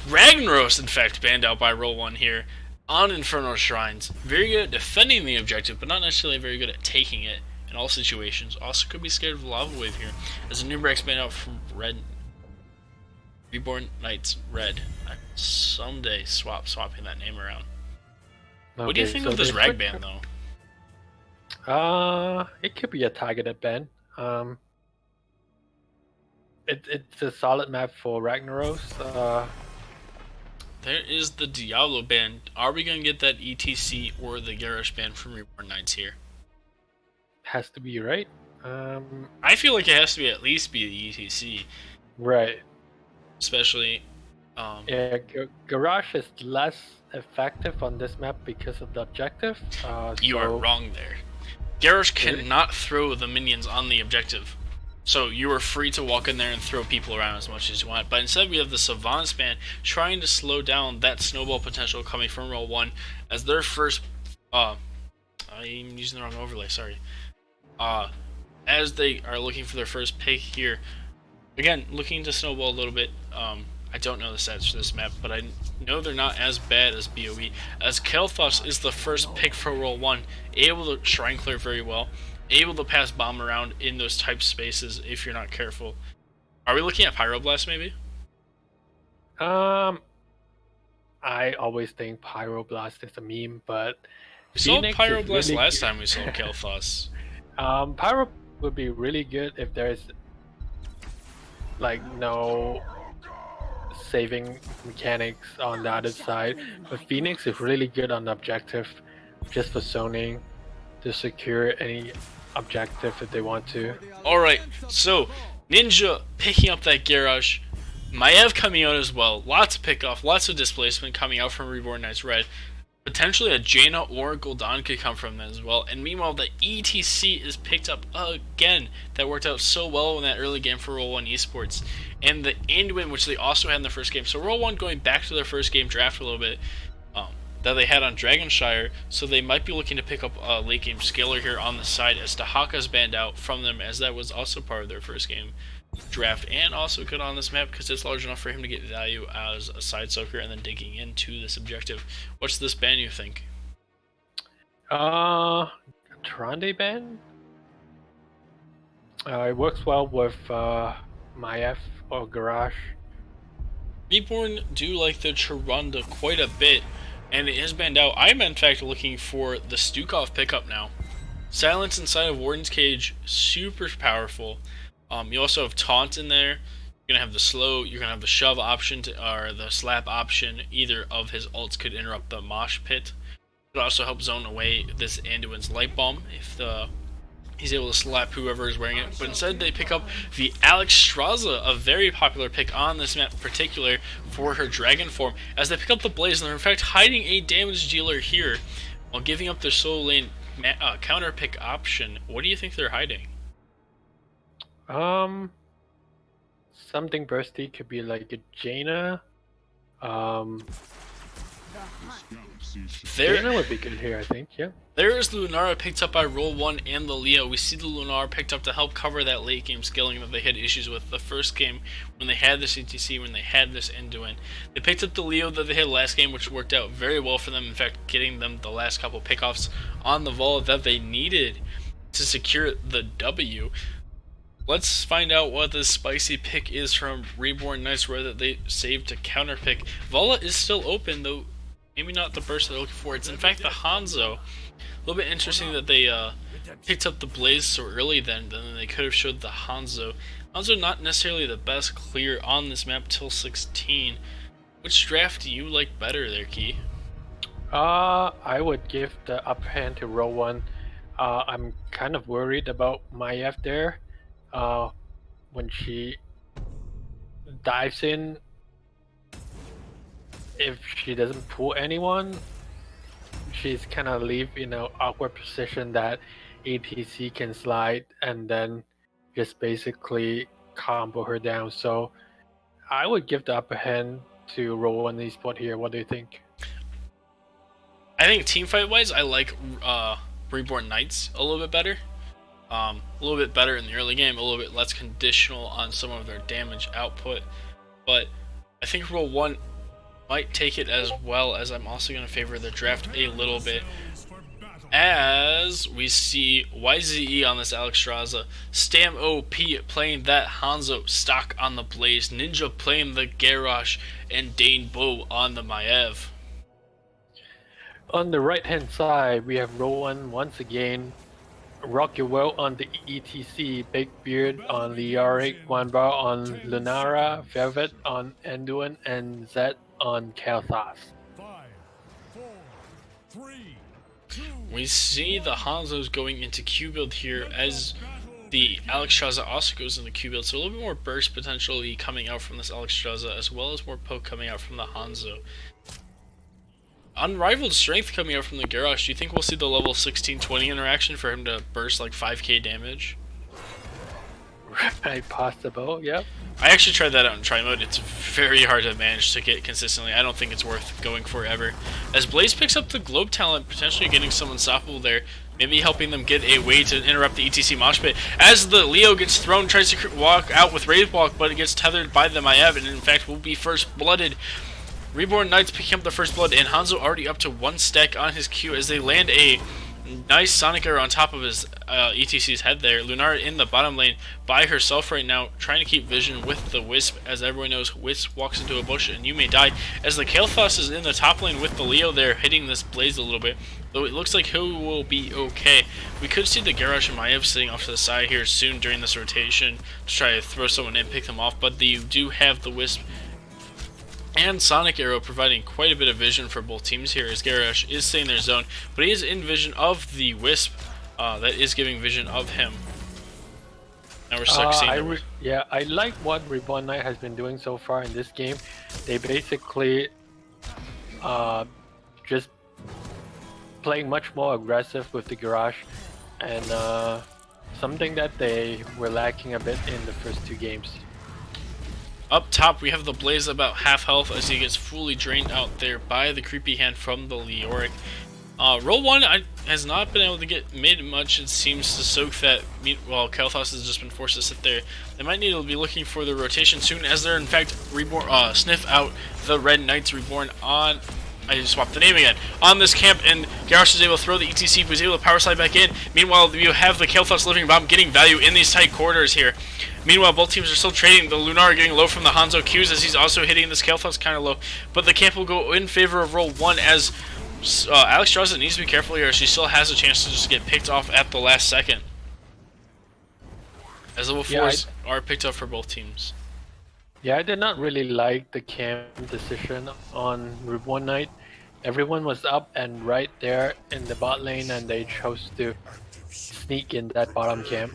Ragnaros, in fact, banned out by roll1 here on Infernal Shrines. Very good at defending the objective, but not necessarily very good at taking it in all situations. Also could be scared of Lava Wave here, as a Nubrax banned out from Reborn Knights Red. I will someday swapping that name around. Okay, What do you think of this rag ban, though? It could be a targeted ban. It's a solid map for Ragnaros. There is the Diablo ban. Are we going to get that ETC or the Garrosh ban from Reborn Knights here? Has to be, right? I feel like it has to be at least be the ETC. Right. Especially... Yeah, Garage is less effective on this map because of the objective. You are wrong there. Garrosh cannot throw the minions on the objective. So you are free to walk in there and throw people around as much as you want. But instead we have the Savant Span trying to slow down that snowball potential coming from roll1 as their first... I'm using the wrong overlay, sorry. As they are looking for their first pick here. Again, looking to snowball a little bit. I don't know the stats for this map, but I know they're not as bad as BOE. As Kel'Thas is the first pick for roll1, able to shrine clear very well. Able to pass bomb around in those type spaces if you're not careful. Are we looking at Pyroblast maybe? I always think Pyroblast is a meme, but we saw Pyroblast really last time we saw Kel'Thas. Pyro would be really good if there's like no saving mechanics on the other side. But Phoenix is really good on objective, just for zoning to secure any objective if they want to. Alright, so Ninja picking up that Garage, Maiev coming out as well, lots of pick off, lots of displacement coming out from Reborn Knights Red. Potentially a Jaina or Gul'dan could come from that as well. And meanwhile, the ETC is picked up again. That worked out so well in that early game for roll1 esports. And the Anduin, which they also had in the first game. So roll1 going back to their first game draft a little bit that they had on Dragonshire. So they might be looking to pick up a late game scaler here on the side as Tahaka's banned out from them, as that was also part of their first game draft, and also good on this map because it's large enough for him to get value as a side soaker and then digging into this objective. What's this ban, you think? Trande ban? It works well with Maiev or Garage. Reborn do like the Charunda quite a bit, and it is banned out. I'm in fact looking for the Stukov pickup now. Silence inside of Warden's Cage, super powerful. You also have Taunt in there. You're gonna have the slow, you're gonna have the shove option or the slap option. Either of his ults could interrupt the mosh pit. It could also help zone away this Anduin's light bomb if he's able to slap whoever is wearing it. But instead they pick up the Alexstrasza, a very popular pick on this map in particular for her dragon form, as they pick up the Blaze, and they're in fact hiding a damage dealer here while giving up their solo lane counter pick option. What do you think they're hiding? Something bursty could be like a Jaina. Jaina would be good here, I think. Yeah. There is the Lunara picked up by roll1 and the Leo. We see the Lunara picked up to help cover that late game scaling that they had issues with the first game when they had this ETC, when they had this Anduin. They picked up the Leo that they had last game, which worked out very well for them. In fact, getting them the last couple pickoffs on the Vol that they needed to secure the W. Let's find out what this spicy pick is from Reborn Knights, where that they saved to counter pick. Vola is still open, though maybe not the burst they're looking for. It's in fact the Hanzo. A little bit interesting that they picked up the Blaze so early then they could have showed the Hanzo. Hanzo not necessarily the best clear on this map till 16. Which draft do you like better there, Key? I would give the upper hand to roll1. I'm kind of worried about Maiev there. When she dives in, if she doesn't pull anyone, she's kind of leave in an awkward position that ATC can slide and then just basically combo her down. So I would give the upper hand to roll1 esport here. What do you think? I think teamfight wise, I like Reborn Knights a little bit better. A little bit better in the early game, a little bit less conditional on some of their damage output. But I think roll1 might take it, as well as I'm also going to favor the draft a little bit. As we see YZE on this Alexstrasza, Stam OP playing that Hanzo stock on the Blaze, Ninja playing the Garrosh, and Dane Bo on the Maiev. On the right hand side, we have roll1 once again. Rock Your World on the ETC, Big Beard on Leoric, Wanbar on Lunara, Velvet on Anduin, and Zed on Kalthas. We see the Hanzos going into Q build here, as the Alexstrasza also goes into Q build, so a little bit more burst potentially coming out from this Alexstrasza, as well as more poke coming out from the Hanzo. Unrivaled strength coming out from the Garrosh. Do you think we'll see the level 1620 interaction for him to burst like 5k damage? Right, possible, yep. I actually tried that out in try mode. It's very hard to manage to get consistently. I don't think it's worth going for ever. As Blaze picks up the Globe talent, potentially getting some unstoppable there, maybe helping them get a way to interrupt the ETC mosh pit. As the Leo gets thrown, tries to walk out with Wraith Walk, but it gets tethered by the Maiev, and in fact will be first blooded. Reborn Knights picking up the first blood, and Hanzo already up to 1 stack on his Q as they land a nice Sonic arrow on top of his ETC's head there. Lunara in the bottom lane by herself right now, trying to keep vision with the Wisp. As everyone knows, Wisp walks into a bush and you may die. As the Kalthas is in the top lane with the Leo there, hitting this Blaze a little bit, though it looks like he will be okay. We could see the Garrosh and Maiev sitting off to the side here soon during this rotation to try to throw someone in, pick them off, but you do have the Wisp and Sonic Arrow providing quite a bit of vision for both teams here, as Garrosh is staying in their zone, but he is in vision of the Wisp that is giving vision of him. Now we're stuck seeing yeah, I like what Reborn Knight has been doing so far in this game. They basically just playing much more aggressive with the Garrosh, and something that they were lacking a bit in the first 2 games. Up top, we have the Blaze about half health as he gets fully drained out there by the creepy hand from the Leoric. roll1 has not been able to get mid much, it seems, to soak that meat, while Kalthas has just been forced to sit there. They might need to be looking for the rotation soon, as they're in fact reborn, sniff out the Red Knights Reborn on... I just swapped the name again. On this camp, and Garrosh is able to throw the ETC, was able to power slide back in. Meanwhile, you have the Kalthas Living Bomb getting value in these tight corridors here. Meanwhile, both teams are still trading. The Lunara getting low from the Hanzo Qs as he's also hitting this Kalthas kind of low. But the camp will go in favor of roll1, as Alexstrasza needs to be careful here. She still has a chance to just get picked off at the last second, as level 4s are picked up for both teams. Yeah, I did not really like the camp decision on Reborn Knight. Everyone was up and right there in the bot lane, and they chose to sneak in that bottom camp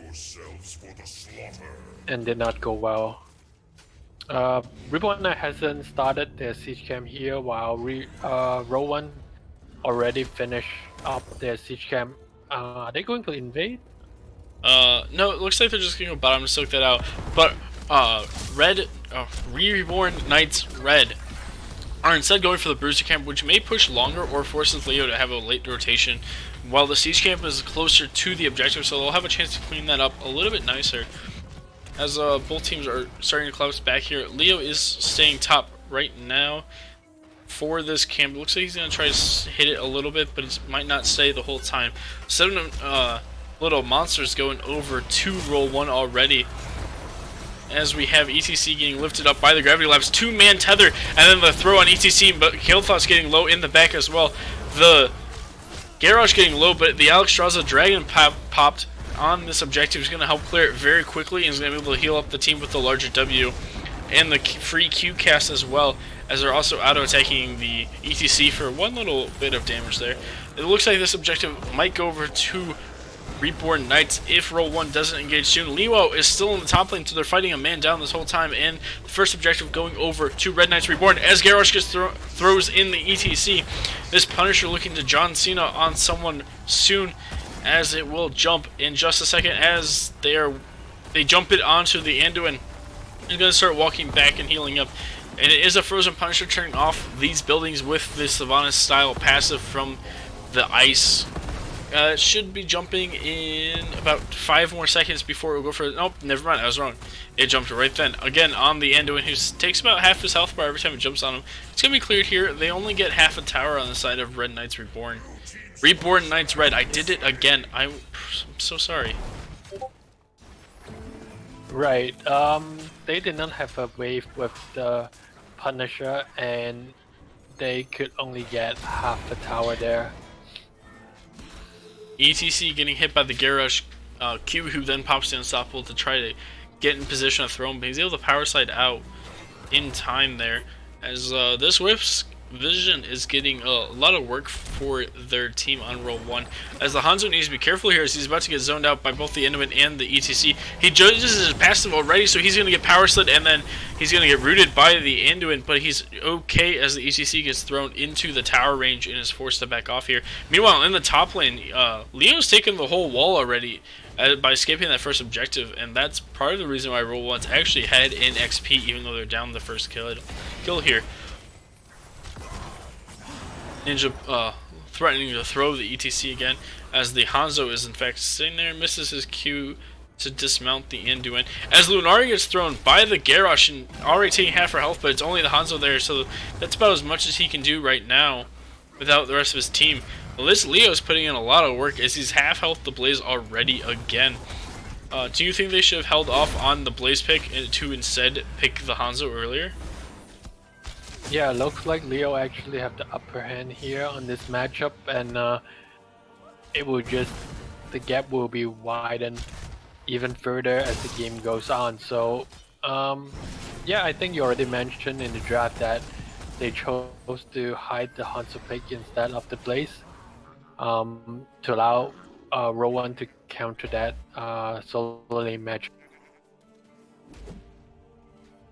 and did not go well. Reborn Knight hasn't started their siege camp here, while roll1 already finished up their siege camp. Are they going to invade? No, it looks like they're just gonna go bottom to soak that out. But Reborn Knights Red are instead going for the Bruiser camp, which may push longer or forces Leo to have a late rotation, while the siege camp is closer to the objective, so they'll have a chance to clean that up a little bit nicer. As both teams are starting to collapse back here, Leo is staying top right now for this camp. It looks like he's going to try to hit it a little bit, but it might not stay the whole time. 7 little monsters going over to roll1 already, as we have ETC getting lifted up by the Gravity Labs. 2-man tether, and then the throw on ETC, but Killthoughts getting low in the back as well. The Garage getting low, but the Alexstrasza Dragon popped on this objective is going to help clear it very quickly, and is going to be able to heal up the team with the larger W. And the free Q cast as well, as they're also auto-attacking the ETC for one little bit of damage there. It looks like this objective might go over to Reborn Knights if roll1 doesn't engage soon. Leo is still in the top lane, so they're fighting a man down this whole time, and the first objective going over to Red Knights Reborn as Garrosh gets throws in the ETC. This Punisher looking to John Cena on someone soon, as it will jump in just a second as they jump it onto the Anduin. He's going to start walking back and healing up. And it is a Frozen Punisher turning off these buildings with the Sylvanas style passive from the ice. It should be jumping in about 5 more seconds before it will go for... Nope, never mind, I was wrong. It jumped right then. Again, on the Anduin, who takes about half his health bar every time it jumps on him. It's going to be cleared here. They only get half a tower on the side of Red Knights Reborn. Reborn Knights Red. I did it again. I'm so sorry. Right. They did not have a wave with the Punisher, and they could only get half the tower there. ETC getting hit by the Garrosh Q, who then pops the Unstoppable to try to get in position to throw him, but he's able to power slide out in time there, as this Whip's Vision is getting a lot of work for their team on roll1, as the Hanzo needs to be careful here as he's about to get zoned out by both the Enderman and the ETC. He judges his passive already, so he's going to get power slid, and then he's going to get rooted by the Anduin, but he's okay as the ETC gets thrown into the tower range and is forced to back off here. Meanwhile, in the top lane, Leo's taken the whole wall already by escaping that first objective, and that's part of the reason why roll1's actually had in XP, even though they're down the first kill here. Ninja threatening to throw the ETC again, as the Hanzo is in fact sitting there, misses his Q to dismount the Anduin, as Lunari gets thrown by the Garrosh and already taking half her health, but it's only the Hanzo there, so that's about as much as he can do right now without the rest of his team. Well, this Leo's putting in a lot of work as he's half health the Blaze already again. Do you think they should have held off on the Blaze pick to instead pick the Hanzo earlier? Yeah, looks like Leo actually have the upper hand here on this matchup, and it will just, the gap will be widened even further as the game goes on. So yeah, I think you already mentioned in the draft that they chose to hide the Hanzo pick instead of the Blaze, to allow roll1 to counter that solo lane match.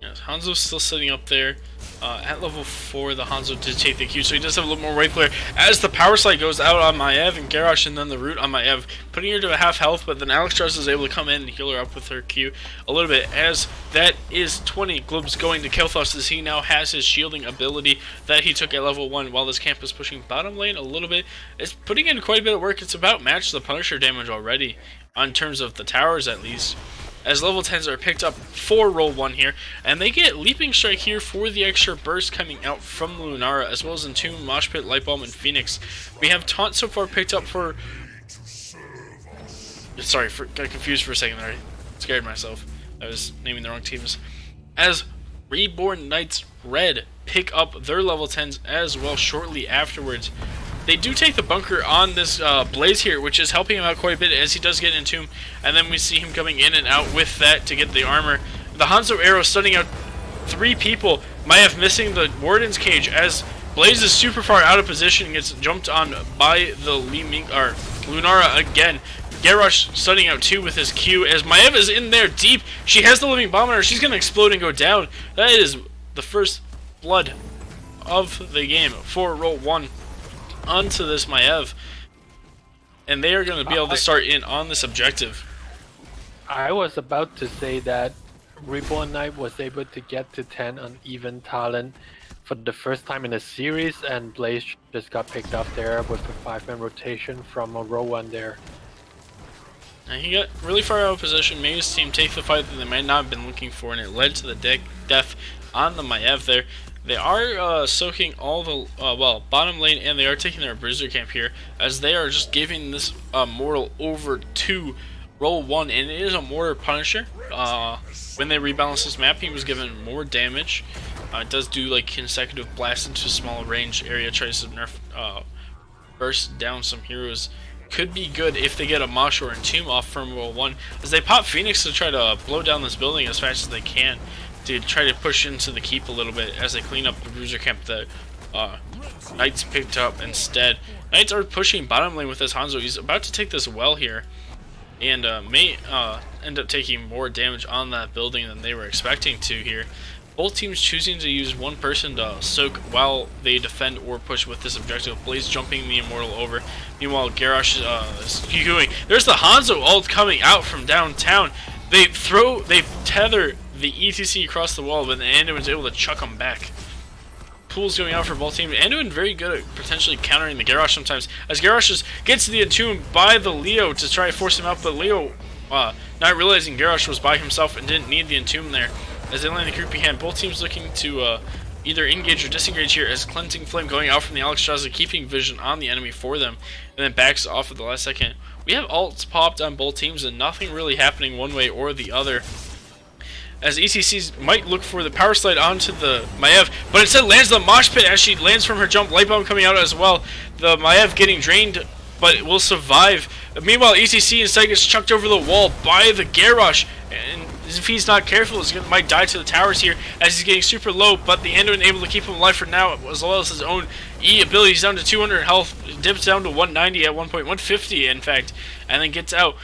Yes, Hanzo's still sitting up there. At level 4, the Hanzo did take the Q, so he does have a little more wave clear. As the power slide goes out on Maiev and Garrosh, and then the root on Maiev, putting her to a half health, but then Alexstrasza is able to come in and heal her up with her Q a little bit, as that is 20 globes going to Killthoughts, as he now has his shielding ability that he took at level 1, while this camp is pushing bottom lane a little bit. It's putting in quite a bit of work. It's about matched the Punisher damage already, on terms of the towers at least, as level 10s are picked up for roll1 here, and they get Leaping Strike here for the extra burst coming out from Lunara, as well as Entomb, Mosh Pit, Light Bulb, and Phoenix. We have Taunt so far picked up for... Sorry, got confused for a second there. I scared myself. I was naming the wrong teams. As Reborn Knights Red pick up their level 10s as well shortly afterwards. They do take the bunker on this Blaze here, which is helping him out quite a bit as he does get Entomb, and then we see him coming in and out with that to get the armor. The Hanzo arrow stunning out 3 people. Maiev missing the Warden's cage as Blaze is super far out of position and gets jumped on by the Lunara again. Garrosh stunning out 2 with his Q as Maiev is in there deep. She has the living bomb on her. She's going to explode and go down. That is the first blood of the game for roll1 onto this Maiev. And they are going to be able to start in on this objective. I was about to say that Reborn Knight was able to get to 10 on even talent for the first time in the series, and Blaze just got picked up there with a 5-man rotation from a roll1 there. And he got really far out of position, made his team take the fight that they might not have been looking for, and it led to the death on the Maiev there. They are soaking all the, bottom lane, and they are taking their bruiser camp here, as they are just giving this mortal over to roll1, and it is a mortar punisher. When they rebalance this map, he was given more damage. It does do like consecutive blasts into small range area, tries to nerf, burst down some heroes. Could be good if they get a Mosh or Entomb off from roll1, as they pop Phoenix to try to blow down this building as fast as they can to try to push into the keep a little bit as they clean up the bruiser camp that Knights picked up instead. Knights are pushing bottom lane with this Hanzo. He's about to take this well here, and may end up taking more damage on that building than they were expecting to here. Both teams choosing to use one person to soak while they defend or push with this objective. Blaze jumping the Immortal over. Meanwhile, Garrosh is queuing. There's the Hanzo ult coming out from downtown. They tether the ETC across the wall, but Anduin's able to chuck them back. Pools going out for both teams. Anduin very good at potentially countering the Garrosh sometimes, as Garrosh just gets to the Entomb by the Leo to try to force him out, but Leo, not realizing Garrosh was by himself and didn't need the Entomb there. As they land the creepy hand, both teams looking to either engage or disengage here, as Cleansing Flame going out from the Alexstrasza, keeping vision on the enemy for them, and then backs off at the last second. We have ults popped on both teams and nothing really happening one way or the other, as ECCs might look for the power slide onto the Maiev, but instead lands the Mosh Pit as she lands from her jump. Light Bomb coming out as well. The Maiev getting drained, but will survive. Meanwhile, ECC instead gets chucked over the wall by the Garrosh, and if he's not careful, he might die to the towers here as he's getting super low, but the Anduin able to keep him alive for now, as well as his own E ability. He's down to 200 health, dips down to 190 at one point, 150 in fact, and then gets out.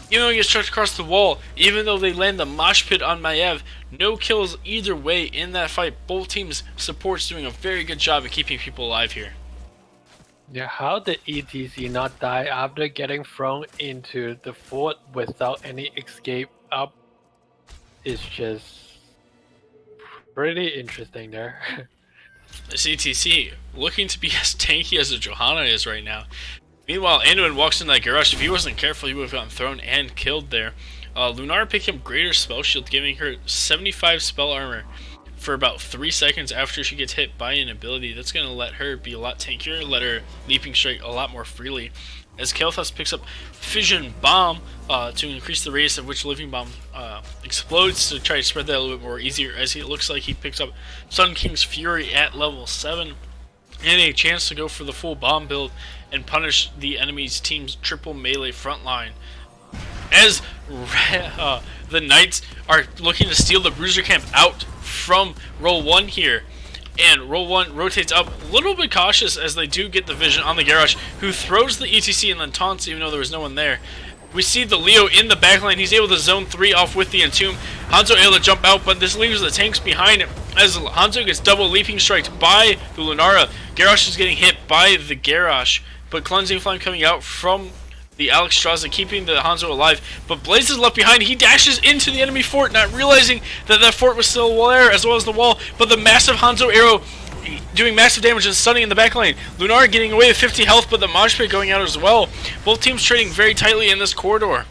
Even though he gets chucked across the wall, even though they land the Mosh Pit on Maiev, no kills either way in that fight. Both teams' supports doing a very good job of keeping people alive here. Yeah, how did ETC not die after getting thrown into the fort without any escape up is just pretty interesting there. This ETC looking to be as tanky as the Johanna is right now. Meanwhile, Anduin walks in that Garrosh. If he wasn't careful, he would have gotten thrown and killed there. Lunara picked up Greater Spell Shield, giving her 75 spell armor for about 3 seconds after she gets hit by an ability. That's going to let her be a lot tankier, let her leaping strike a lot more freely. As Kael'thas picks up Fission Bomb to increase the radius of which Living Bomb explodes, to try to spread that a little bit more easier, as it looks like he picks up Sun King's Fury at level 7. And a chance to go for the full bomb build and punish the enemy's team's triple melee frontline. As the Knights are looking to steal the bruiser camp out from roll1 here, and roll1 rotates up a little bit cautious as they do get the vision on the Garrosh, who throws the ETC and then taunts even though there was no one there. We see the Leo in the backline. He's able to zone 3 off with the Entomb. Hanzo able to jump out, but this leaves the tanks behind him as Hanzo gets double leaping striked by the Lunara. Garrosh is getting hit by the Garrosh, but Cleansing Flame coming out from the Alexstrasza, keeping the Hanzo alive. But Blaze is left behind. He dashes into the enemy fort, not realizing that that fort was still there, as well as the wall. But the massive Hanzo arrow doing massive damage and stunning in the back lane. Lunara getting away with 50 health, but the Mosh Pit going out as well. Both teams trading very tightly in this corridor,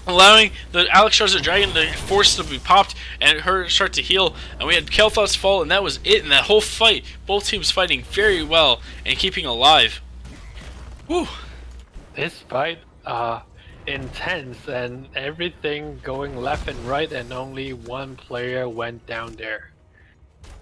allowing the Alexstrasza Dragon to force to be popped and her start to heal. And we had Kael'thas fall, and that was it in that whole fight. Both teams fighting very well and keeping alive. Whew. This fight, intense, and everything going left and right, and only one player went down there.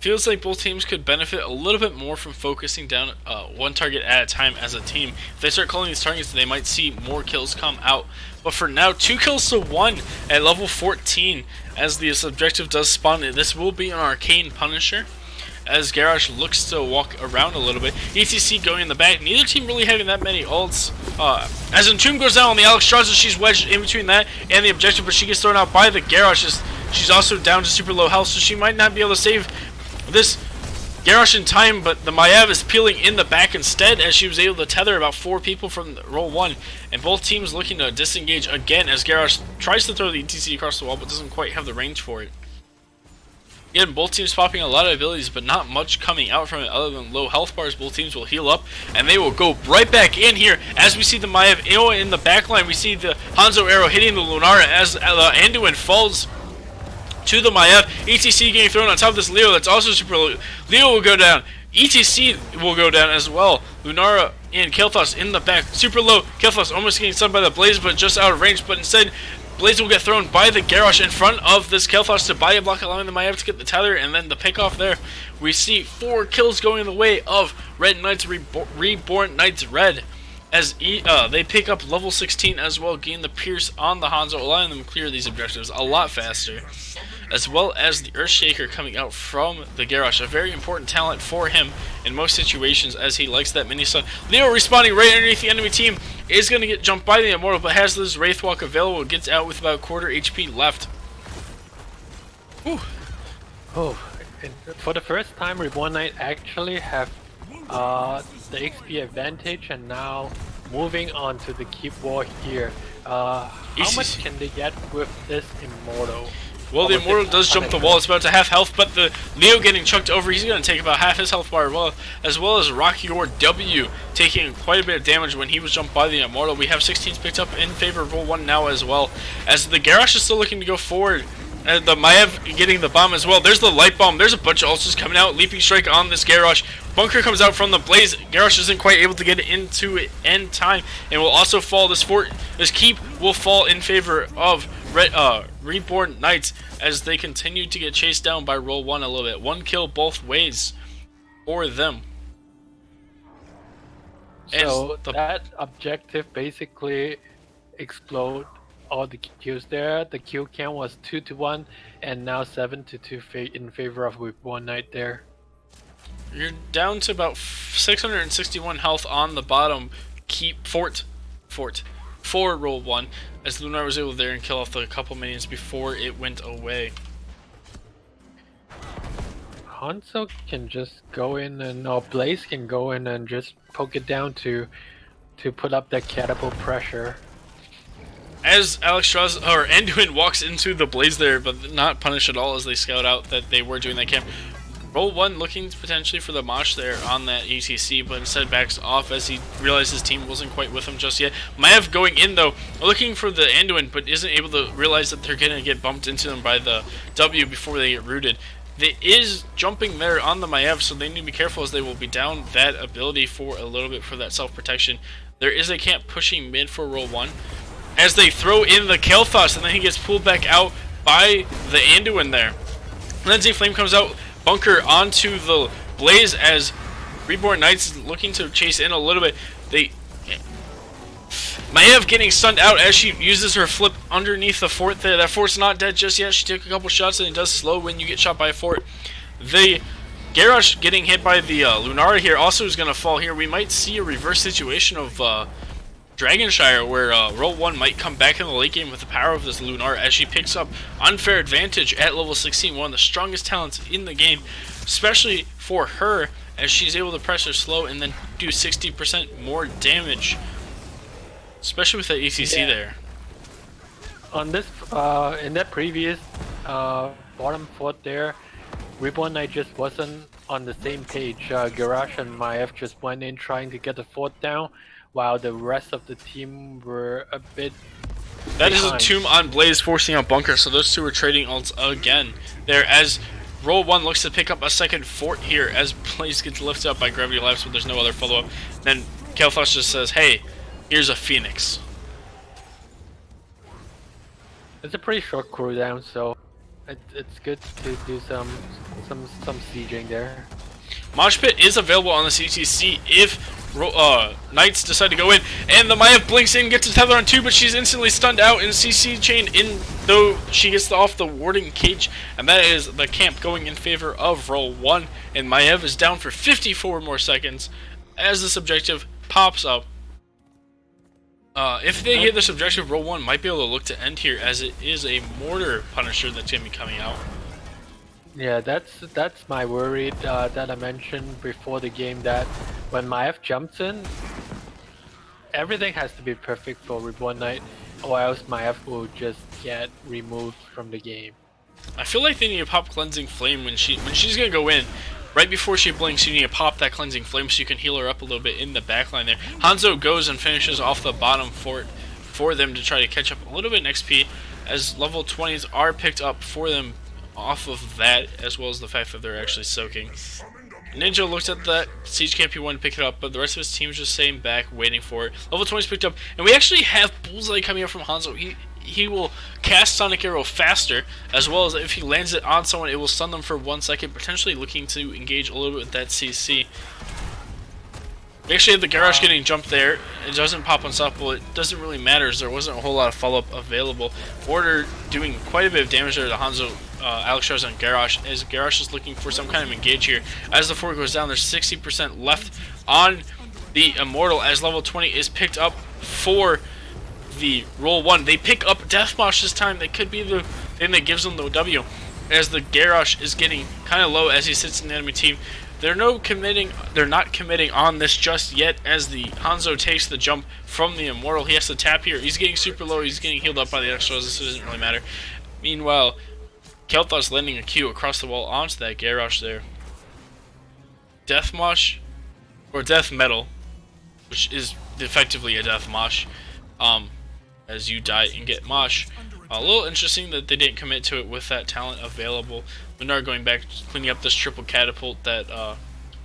Feels like both teams could benefit a little bit more from focusing down one target at a time as a team. If they start calling these targets, they might see more kills come out. But for now, 2 kills to 1 at level 14 as this objective does spawn. This will be an Arcane Punisher as Garrosh looks to walk around a little bit. ETC going in the back. Neither team really having that many ults. As Entomb goes down on the Alex Straza, she's wedged in between that and the objective, but she gets thrown out by the Garrosh. She's also down to super low health, so she might not be able to save this Garrosh in time, but the Maiev is peeling in the back instead as she was able to tether about 4 people from roll1, and both teams looking to disengage again as Garrosh tries to throw the ETC across the wall but doesn't quite have the range for it. Again, both teams popping a lot of abilities, but not much coming out from it other than low health bars. Both teams will heal up, and they will go right back in here as we see the Maiev arrow in the back line. We see the Hanzo arrow hitting the Lunara as the Anduin falls to the Maiev. ETC getting thrown on top of this Leo that's also super low. Leo will go down. ETC will go down as well. Lunara and Kael'thas in the back. Super low. Kael'thas almost getting stunned by the Blaze, but just out of range. But instead, Blaze will get thrown by the Garrosh in front of this Kael'thas to buy a block, allowing the Maiev to get the tether and then the pick off there. We see 4 kills going the way of Red Knights, Reborn Knights Red, as they pick up level 16 as well, gain the Pierce on the Hanzo, allowing them to clear these objectives a lot faster. As well as the Earthshaker coming out from the Garrosh, a very important talent for him in most situations as he likes that mini stun. Leo respawning right underneath the enemy team is going to get jumped by the Immortal, but has this Wraithwalk available. Gets out with about quarter HP left. Whew. Oh, and for the first time, Reborn Knight actually have the XP advantage, and now moving on to the keep wall here. How much can they get with this Immortal? Well, the Immortal does jump the wall. It's about to half health, but the Leo getting chucked over, he's going to take about half his health bar as well as Rocky or W taking quite a bit of damage when he was jumped by the Immortal. We have 16s picked up in favor of roll1 now as well, as the Garrosh is still looking to go forward. And the Maiev getting the bomb as well. There's the light bomb. There's a bunch of ults coming out. Leaping strike on this Garrosh. Bunker comes out from the Blaze. Garrosh isn't quite able to get it into it in time, and will also fall. This keep will fall in favor of Reborn Knights as they continue to get chased down by roll1 a little bit. 1 kill both ways for them. So that objective basically explode all the kills there. The kill count was 2-1, and now 7-2 in favor of Reborn Knight there. You're down to about 661 health on the bottom fort for roll1, as Lunar was able there and kill off the couple minions before it went away. Hanzo can just go in, and Blaze can go in and just poke it down to put up that catapult pressure. As Alex Straza or Anduin walks into the Blaze there, but not punished at all as they scout out that they were doing that camp. Roll1 looking potentially for the Mosh there on that ETC, but instead backs off as he realized his team wasn't quite with him just yet. Maiev going in though, looking for the Anduin, but isn't able to realize that they're going to get bumped into them by the W before they get rooted. There is jumping there on the Maiev, so they need to be careful as they will be down that ability for a little bit for that self-protection. There is a camp pushing mid for roll1, as they throw in the Kael'thas, and then he gets pulled back out by the Anduin there. And then Z-Flame comes out, Bunker onto the Blaze as Reborn Knights looking to chase in a little bit. Maiev getting stunned out as she uses her flip underneath the fort there. That fort's not dead just yet. She took a couple shots, and it does slow when you get shot by a fort. The Garrosh getting hit by the Lunara here also is going to fall here. We might see a reverse situation of Dragonshire, where roll1 might come back in the late game with the power of this Lunar as she picks up unfair advantage at level 16, one of the strongest talents in the game, especially for her, as she's able to press her slow and then do 60% more damage, especially with that ECC there. On this, in that previous bottom fort there, Reborn Knight just wasn't on the same page. Garrosh and Maiev just went in trying to get the fort down, while the rest of the team were a bit That behind. is a tomb on Blaze forcing out Bunker, so those two are trading ults again there as roll1 looks to pick up a second fort here as Blaze gets lifted up by Gravity Life, so there's no other follow-up. Then Kael'thas just says, hey, here's a Phoenix. It's a pretty short cooldown, so It's good to do some sieging there. Mosh Pit is available on the CTC if Knights decide to go in, and the Maiev blinks in, gets a tether on 2, but she's instantly stunned out in CC chain in, though she gets off the warding cage, and that is the camp going in favor of roll1, and Maiev is down for 54 more seconds as this objective pops up. If they get this objective, roll1 might be able to look to end here, as it is a mortar Punisher that's going to be coming out. Yeah, that's my worry that I mentioned before the game, that when Maiev jumps in, everything has to be perfect for Reborn Knight, or else Maiev will just get removed from the game. I feel like they need to pop Cleansing Flame when she's gonna go in. Right before she blinks, you need to pop that Cleansing Flame so you can heal her up a little bit in the backline there. Hanzo goes and finishes off the bottom fort for them to try to catch up a little bit in XP, as level 20s are picked up for them off of that, as well as the fact that they're actually soaking. Ninja looked at that siege camp, he wanted to pick it up, but the rest of his team is just staying back, waiting for it. Level 20 is picked up, and we actually have Bullseye coming up from Hanzo. He will cast Sonic Arrow faster, as well as if he lands it on someone, it will stun them for 1 second, potentially looking to engage a little bit with that CC. We actually have the Garage getting jumped there. It doesn't pop unstoppable. It doesn't really matter, as there wasn't a whole lot of follow-up available. Order doing quite a bit of damage there to Hanzo, Alexstrasza, and Garage, as Garage is looking for some kind of engage here. As the fort goes down, there's 60% left on the Immortal, as level 20 is picked up for the roll1. They pick up Deathmosh this time. That could be the thing that gives them the W, as the Garage is getting kind of low as he sits in the enemy team. They're not committing on this just yet, as the Hanzo takes the jump from the Immortal. He has to tap here. He's getting super low. He's getting healed up by the extras. This doesn't really matter. Meanwhile, Kel'Thuz's landing a Q across the wall onto that Garrosh there. Deathmosh, or Death Metal, which is effectively a Death Mosh, as you die and get Mosh. A little interesting that they didn't commit to it with that talent available. Lunar going back, cleaning up this triple catapult that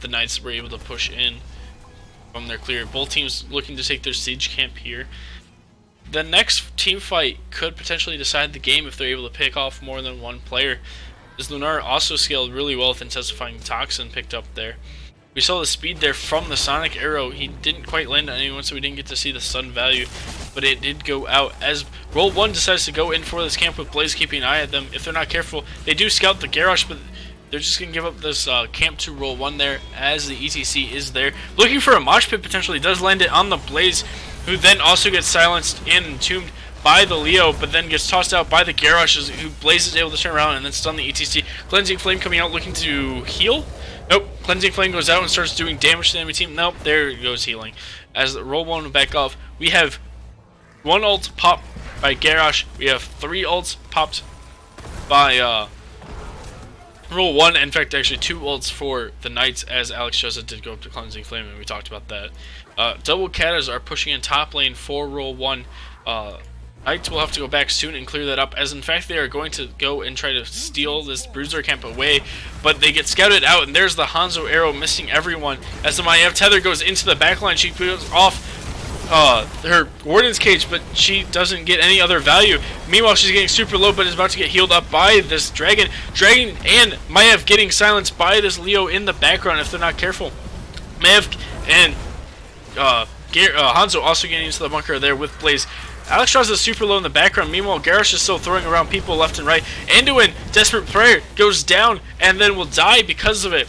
the Knights were able to push in from their clear. Both teams looking to take their siege camp here. The next team fight could potentially decide the game if they're able to pick off more than one player, as Lunar also scaled really well with Intensifying Toxin picked up there. We saw the speed there from the Sonic Arrow. He didn't quite land on anyone, so we didn't get to see the stun value, but it did go out as roll1 decides to go in for this camp with Blaze keeping an eye at them. If they're not careful, they do scout the Garrosh, but they're just going to give up this camp to roll1 there, as the ETC is there. Looking for a Mosh Pit, potentially does land it on the Blaze, who then also gets silenced and entombed by the Leo, but then gets tossed out by the Garrosh, who Blaze is able to turn around and then stun the ETC. Cleansing Flame coming out looking to heal. Nope, Cleansing Flame goes out and starts doing damage to the enemy team. Nope, there goes healing. As roll1 will back off, we have 1 ult popped by Garrosh. We have 3 ults popped by roll1. In fact, actually 2 ults for the Knights, as Alexstrasza did go up to Cleansing Flame, and we talked about that. Double Katas are pushing in top lane for roll1. Knights will have to go back soon and clear that up, as in fact they are going to go and try to steal this Bruiser camp away, but they get scouted out, and there's the Hanzo Arrow missing everyone, as the Maiev Tether goes into the backline. She goes off her Warden's cage, but she doesn't get any other value. Meanwhile, she's getting super low, but is about to get healed up by this Dragon. Dragon and Maiev getting silenced by this Leo in the background if they're not careful. Maiev and Hanzo also getting into the bunker there with Blaze. Alexstrasza is super low in the background. Meanwhile, Garrosh is still throwing around people left and right. Anduin, Desperate Prayer, goes down and then will die because of it.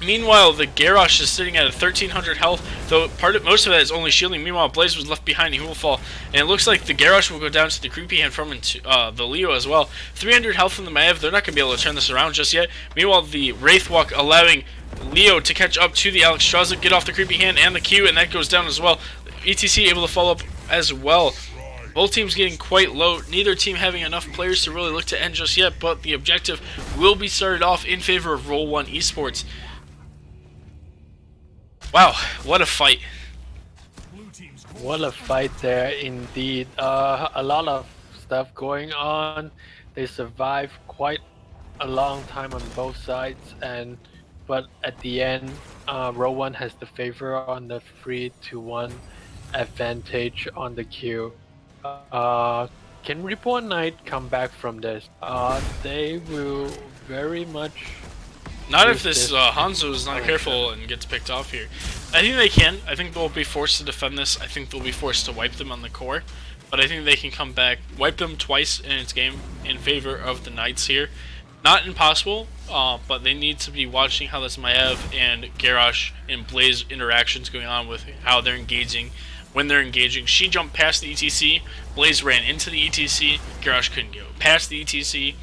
Meanwhile, the Garrosh is sitting at a 1300 health, though most of that is only shielding. Meanwhile, Blaze was left behind, he will fall. And it looks like the Garrosh will go down to the creepy hand from the Leo as well. 300 health from the Maiev, they're not going to be able to turn this around just yet. Meanwhile, the Wraithwalk allowing Leo to catch up to the Alexstrasza, get off the creepy hand and the Q, and that goes down as well. ETC able to follow up as well. Both teams getting quite low, neither team having enough players to really look to end just yet, but the objective will be started off in favor of roll1 esports. Wow, what a fight. What a fight there indeed. A lot of stuff going on. They survived quite a long time on both sides, but at the end, roll1 has the favor on the 3-1 advantage on the queue. Can Reborn Knight come back from this? They will very much. Not if this Hanzo is not careful and gets picked off here. I think they can. I think they'll be forced to defend this. I think they'll be forced to wipe them on the core. But I think they can come back, wipe them twice in its game in favor of the Knights here. Not impossible, but they need to be watching how this Maev and Garrosh and Blaze interactions going on with how they're engaging. When they're engaging, she jumped past the ETC, Blaze ran into the ETC, Garrosh couldn't go past the ETC.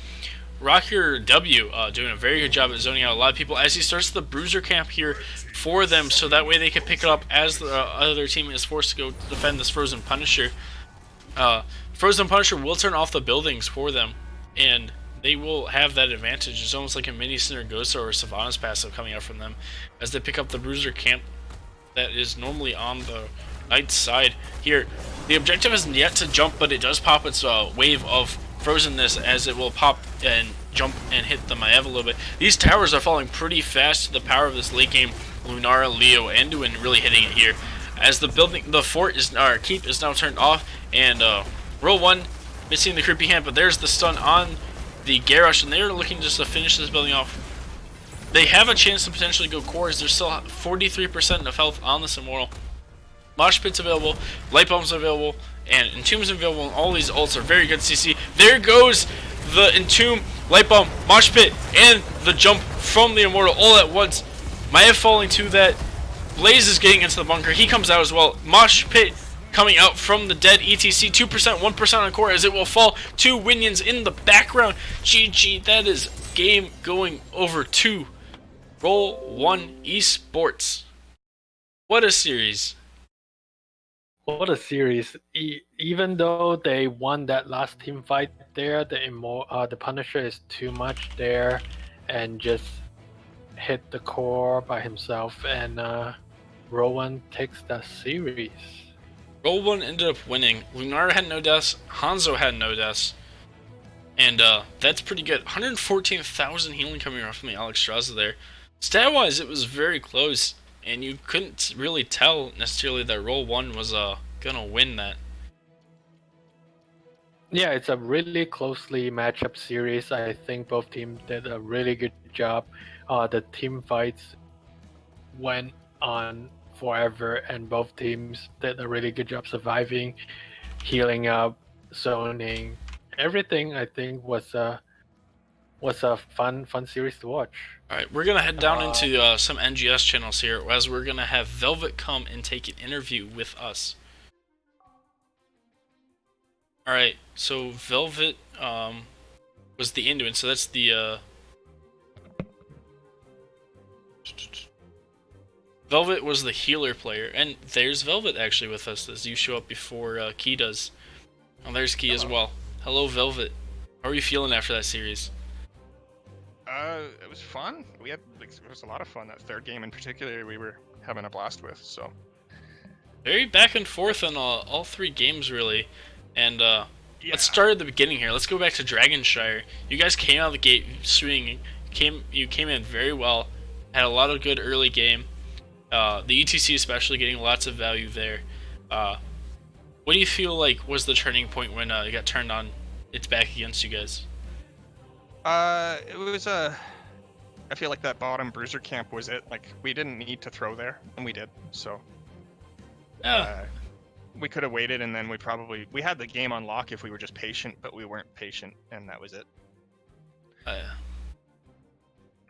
Rocker W doing a very good job at zoning out a lot of people as he starts the bruiser camp here for them, so that way they can pick it up as the other team is forced to go defend this Frozen Punisher. Frozen Punisher will turn off the buildings for them, and they will have that advantage. It's almost like a mini Synergosa or Sylvanas passive coming out from them as they pick up the bruiser camp that is normally on the Knight's side here. The objective isn't yet to jump, but it does pop its wave of frozenness as it will pop and jump and hit the Maev a little bit. These towers are falling pretty fast to the power of this late game Lunara, Leo, Anduin really hitting it here. As the fort is, our keep is now turned off, and roll1 missing the creepy hand, but there's the stun on the Garrosh, and they're looking just to finish this building off. They have a chance to potentially go cores. There's still 43% of health on this Immortal. Mosh Pit's available, Light Bomb's available, and Entomb's available, and all these ults are very good CC. There goes the Entomb, Light Bomb, Mosh Pit, and the jump from the Immortal all at once. Maya falling to that. Blaze is getting into the bunker. He comes out as well. Mosh Pit coming out from the dead ETC. 2%, 1% on core as it will fall. 2 Winions in the background. GG, that is game going over to roll1 esports. What a series. What a series! Even though they won that last team fight there, the Punisher is too much there, and just hit the core by himself, and roll1 takes the series. roll1 ended up winning. Lunara had no deaths, Hanzo had no deaths, and that's pretty good. 114,000 healing coming off from the Alexstrasza there. Stat-wise, it was very close, and you couldn't really tell necessarily that roll1 was gonna win that. Yeah, it's a really closely matched up series. I think both teams did a really good job. The team fights went on forever, and both teams did a really good job surviving, healing up, zoning. Everything I think was a fun series to watch. Alright, we're gonna head down into some NGS channels here, as we're gonna have Velvet come and take an interview with us. Alright, so Velvet was the Anduin, so that's the Velvet was the healer player, and there's Velvet actually with us as you show up before Key does. Oh, there's Key as well. Hello, Velvet. How are you feeling after that series? It was fun. It was a lot of fun. That third game in particular, we were having a blast with. So very back and forth on all 3 games really, and let's start at the beginning here. Let's go back to Dragonshire. You guys came out of the gate swinging. You came in very well. Had a lot of good early game. The ETC especially getting lots of value there. What do you feel like was the turning point when it got turned on its back against you guys? It was I feel like that bottom bruiser camp was it. Like, we didn't need to throw there, and we did. So we could have waited, and then we had the game on lock if we were just patient, but we weren't patient, and that was it.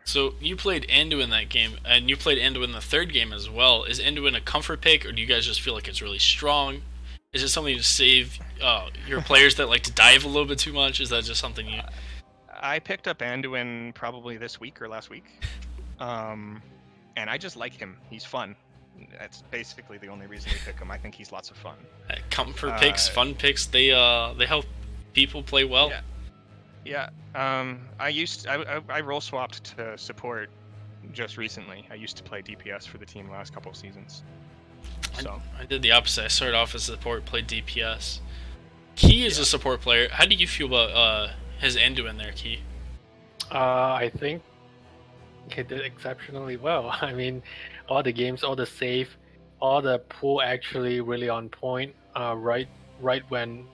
So you played Anduin that game, and you played Anduin the third game as well. Is Anduin a comfort pick, or do you guys just feel like it's really strong? Is it something to save your players that like to dive a little bit too much? Is that just something you... I picked up Anduin probably this week or last week, and I just like him. He's fun. That's basically the only reason we pick him. I think he's lots of fun. Comfort picks, fun picks, they help people play well. Yeah. I role swapped to support just recently. I used to play DPS for the team last couple of seasons. So I did the opposite. I started off as a support, played DPS. Key is a support player. How do you feel about his Anduin there, Key? I think he did exceptionally well. I mean, all the games, all the save, all the pull actually really on point. Right when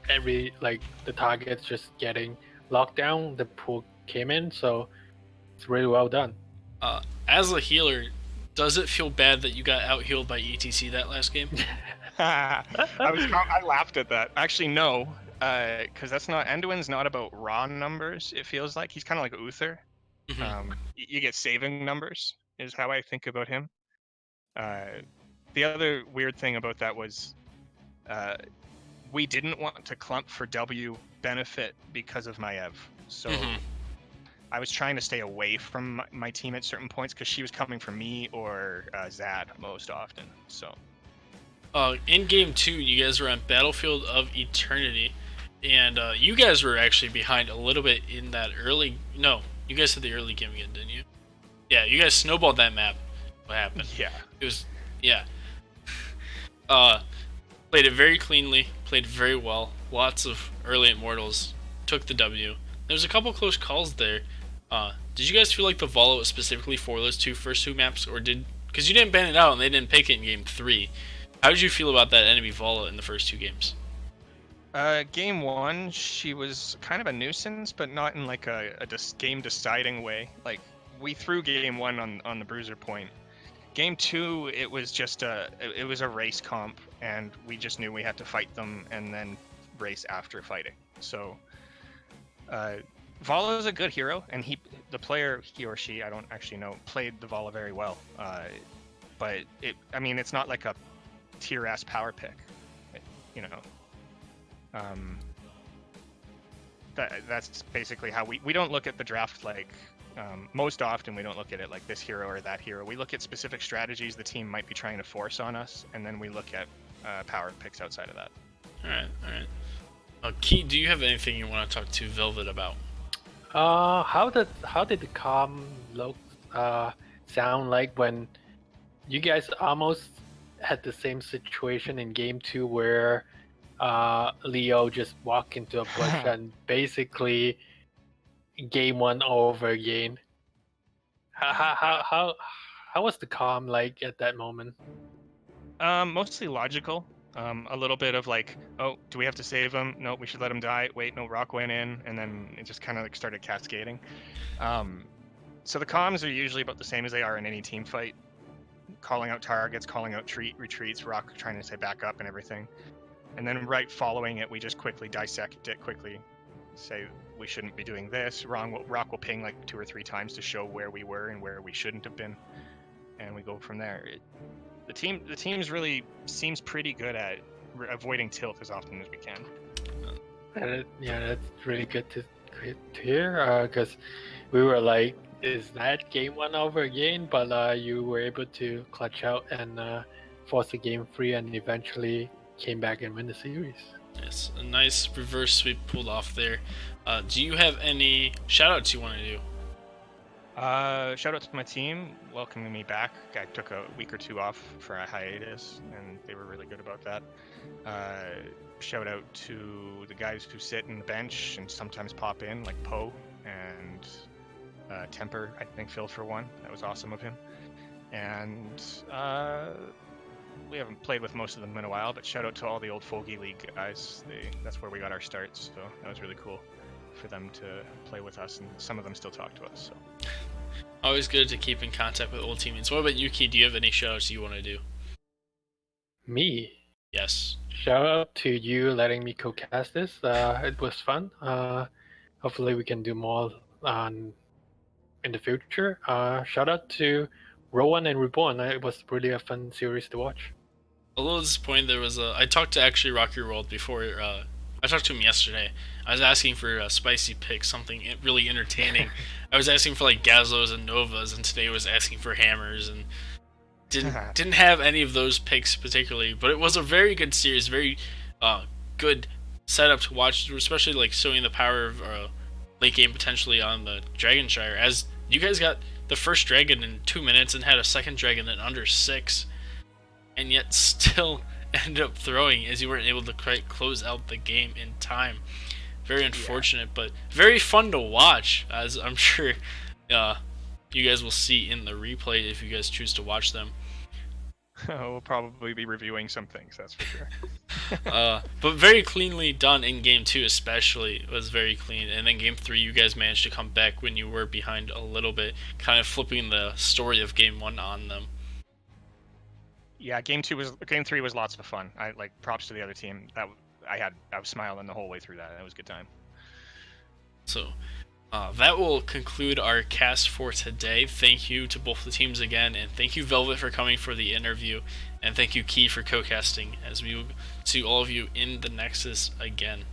the targets just getting locked down, the pool came in, so it's really well done. As a healer, does it feel bad that you got out healed by ETC that last game? I laughed at that. Actually, no, because that's not Anduin's not about raw numbers. It feels like he's kind of like Uther. You get saving numbers is how I think about him. The other weird thing about that was we didn't want to clump for W benefit because of Maev. So I was trying to stay away from my team at certain points because she was coming for me or Zad most often. So in game 2, you guys were on Battlefield of Eternity, and you guys were actually behind a little bit in that early. No, you guys had the early game again, didn't you? Yeah, you guys snowballed that map. What happened? Yeah, it was played it very cleanly, played very well. Lots of early immortals, took the W. There was a couple close calls there. Did you guys feel like the Volo was specifically for those first two maps, or because you didn't ban it out and they didn't pick it in game 3? How did you feel about that enemy Volo in the first 2 games? Game 1, she was kind of a nuisance, but not in like a game deciding way. Like we threw game 1 on the bruiser point. Game 2, it was just a race comp, and we just knew we had to fight them and then race after fighting. So, Vala is a good hero, and the player, he or she, I don't actually know, played the Vala very well. But it's not like a tier S power pick, you know. That's basically how we don't look at the draft like. Most often we don't look at it like this hero or that hero. We look at specific strategies the team might be trying to force on us, and then we look at power picks outside of that. Alright. Key, do you have anything you want to talk to Velvet about? How did the comm look sound like when you guys almost had the same situation in game 2 where Leo just walked into a bush and basically game 1 over again? How was the comm like at that moment? Mostly logical. A little bit of like, oh, do we have to save him? No, we should let him die. Wait, no, Rock went in, and then it just kind of like started cascading. So the comms are usually about the same as they are in any team fight. Calling out targets, calling out retreats, Rock trying to say back up and everything. And then right following it, we just quickly dissect it quickly. Say we shouldn't be doing this. Rock will ping like 2 or 3 times to show where we were and where we shouldn't have been, and we go from there. The team's really seems pretty good at avoiding tilt as often as we can. That's really good to hear. Because we were like, is that game 1 over again? But you were able to clutch out and force the game 3, and eventually came back and win the series. Yes, a nice reverse sweep pulled off there. Do you have any shoutouts you want to do? Shout out to my team welcoming me back. I took a week or 2 off for a hiatus, and they were really good about that. Shout out to the guys who sit in the bench and sometimes pop in, like Poe and Temper, I think filled for 1. That was awesome of him. And we haven't played with most of them in a while, but shout out to all the old Fogey League guys. That's where we got our starts, so that was really cool for them to play with us, and some of them still talk to us. So always good to keep in contact with old teammates. What about you, Key? Do you have any shoutouts you want to do? Me? Yes. Shout out to you letting me co-cast this. It was fun. Hopefully we can do more in the future. Shout out to roll1 and Reborn. It was really a fun series to watch. A little disappointed there was I talked to actually Rocky World before. I talked to him yesterday. I was asking for a spicy pick, something really entertaining. I was asking for like Gazlos and Novas, and today was asking for hammers, and didn't have any of those picks particularly. But it was a very good series, very good setup to watch, especially like showing the power of late game potentially on the Dragonshire. As you guys got the first dragon in 2 minutes and had a second dragon in under 6, and yet still ended up throwing as you weren't able to quite close out the game in time. Very unfortunate, but very fun to watch, as I'm sure you guys will see in the replay if you guys choose to watch them. We'll probably be reviewing some things, that's for sure. But very cleanly done in game 2, especially. It was very clean. And then game 3, you guys managed to come back when you were behind a little bit, kind of flipping the story of game 1 on them. Yeah, game 3 was lots of fun. I like props to the other team. I was smiling the whole way through that. That was a good time. So that will conclude our cast for today. Thank you to both the teams again, and thank you Velvet for coming for the interview, and thank you Key for co-casting, as we will see all of you in the Nexus again.